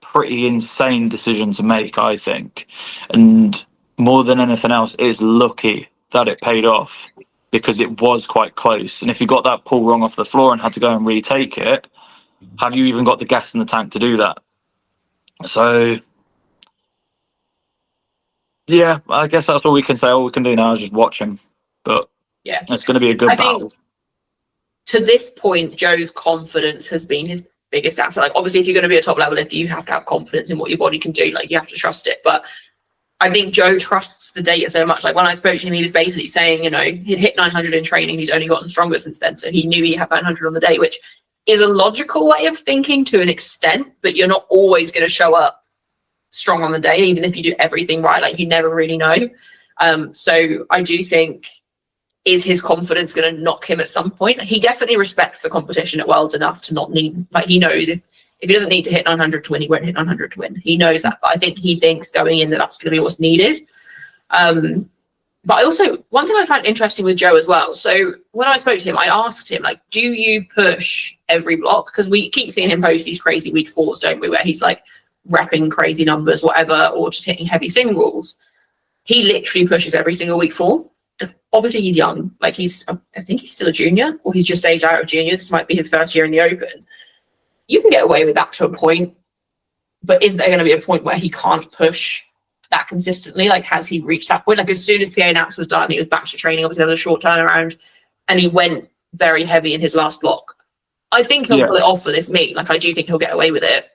pretty insane decision to make, I think. And more than anything else, it's lucky that it paid off because it was quite close. And if you got that pull wrong off the floor and had to go and retake it, have you even got the gas in the tank to do that? So, yeah, I guess that's all we can say. All we can do now is just watch him. But yeah, it's going to be a good battle. Think to this point, Joe's confidence has been his biggest asset. Like, obviously, if you're going to be a top level lifter, you have to have confidence in what your body can do. Like, you have to trust it. But I think Joe trusts the data so much. Like when I spoke to him, he was basically saying, he'd hit 900 in training. He's only gotten stronger since then. So he knew he had 900 on the day, which is a logical way of thinking to an extent, but you're not always going to show up strong on the day, even if you do everything right. Like you never really know. So I do think, is his confidence going to knock him at some point? He definitely respects the competition at Worlds enough to not need, like he knows if he doesn't need to hit 900 to win, he won't hit 900 to win. He knows that, but I think he thinks going in that that's going to be what's needed. But I also, one thing I found interesting with Joe as well. So when I spoke to him, I asked him, like, do you push every block? Because we keep seeing him post these crazy week fours, don't we? Where he's like repping crazy numbers, whatever, or just hitting heavy singles. He literally pushes every single week four. And obviously he's young. Like I think he's still a junior, or he's just aged out of juniors. This might be his first year in the Open. You can get away with that to a point, but is there going to be a point where he can't push that consistently? Like, has he reached that point? Like, as soon as PA Naps was done, he was back to training. Obviously, there was a short turnaround, and he went very heavy in his last block. I think he'll pull it off for this meet. Like, I do think he'll get away with it.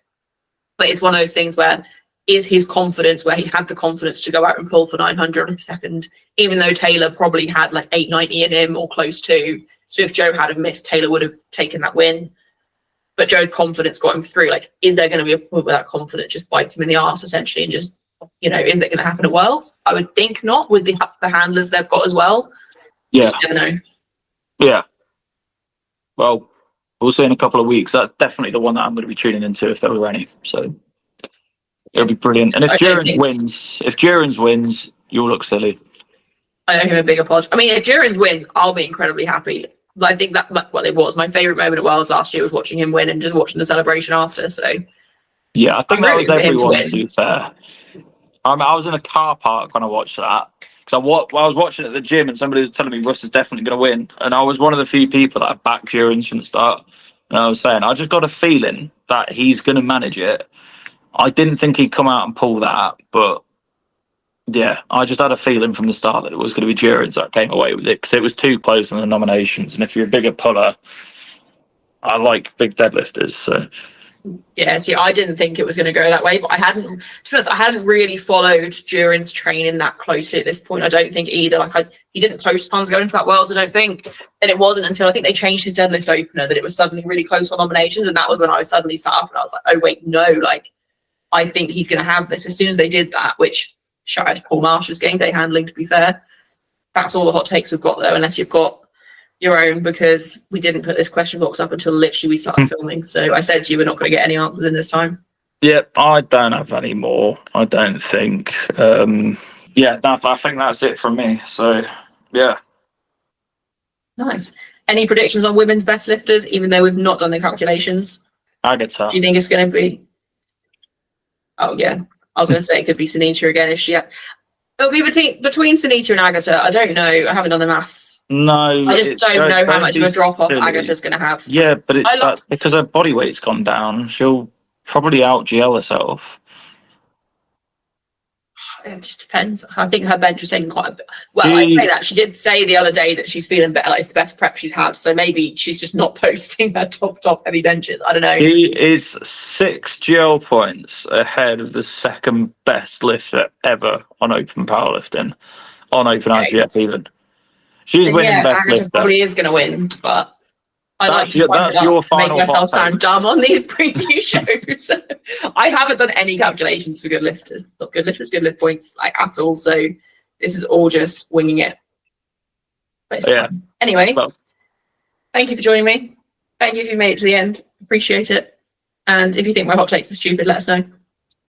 But it's one of those things where, is his confidence where he had the confidence to go out and pull for 900 on his second, even though Taylor probably had like 890 in him or close to. So if Joe had have missed, Taylor would have taken that win. But Joe's confidence got him through. Like, is there going to be a point where that confidence just bites him in the arse, essentially, and just, is that going to happen at Worlds? I would think not, with the handlers they've got as well. Yeah. You never know. Yeah. Well, we'll see in a couple of weeks. That's definitely the one that I'm going to be tuning into if there were any. So it'll be brilliant. And if Durans wins, you'll look silly. I owe him a big apology. I mean, if Durans wins, I'll be incredibly happy. I think that, well, it was my favourite moment at Worlds last year was watching him win and just watching the celebration after. So yeah, I think that was everyone, to be fair. I was in a car park when I watched that because I was watching at the gym and somebody was telling me Russ is definitely going to win, and I was one of the few people that backed Durans from the start. And I was saying I just got a feeling that he's going to manage it. I didn't think he'd come out and pull that, but yeah, I just had a feeling from the start that it was going to be Durans that came away with it because it was too close in the nominations. And if you're a bigger puller, I like big deadlifters. So yeah, see, I didn't think it was going to go that way, but I hadn't really followed Durans training that closely at this point. I don't think either. Like he didn't post tons going into that Worlds, I don't think. And it wasn't until I think they changed his deadlift opener that it was suddenly really close on nominations. And that was when I suddenly sat up and I was like, oh wait, no, like I think he's going to have this. As soon as they did that, which shout out to Paul Marsh's game day handling, to be fair. That's all the hot takes we've got though, unless you've got your own, because we didn't put this question box up until literally we started filming. So I said to you, we're not going to get any answers in this time. Yep, I don't have any more. I don't think. I think that's it from me. So yeah. Nice. Any predictions on women's best lifters, even though we've not done the calculations? Agatha. Do you think it's going to be? Oh yeah, I was going to say it could be Sunita again if she. It'll be between Sunita and Agatha. I don't know. I haven't done the maths. No, I just don't know how much of a drop off Agatha's going to have. Yeah, but that's because her body weight's gone down. She'll probably out GL herself. It just depends. I think her bench is taking quite a bit. Well, I say that. She did say the other day that she's feeling better. Like it's the best prep she's had. So maybe she's just not posting her top heavy benches. I don't know. He is 6 GL points ahead of the second best lifter ever on open powerlifting, on open IPF even. She's winning best Agatha lifter. Probably is going to win, but I like to that's your final make myself sound dumb on these preview shows. I haven't done any calculations for good lifters, not good lifters, good lift points, like at all. So this is all just winging it. But it's fun. Anyway, thank you for joining me. Thank you if you made it to the end. Appreciate it. And if you think my hot takes are stupid, let us know.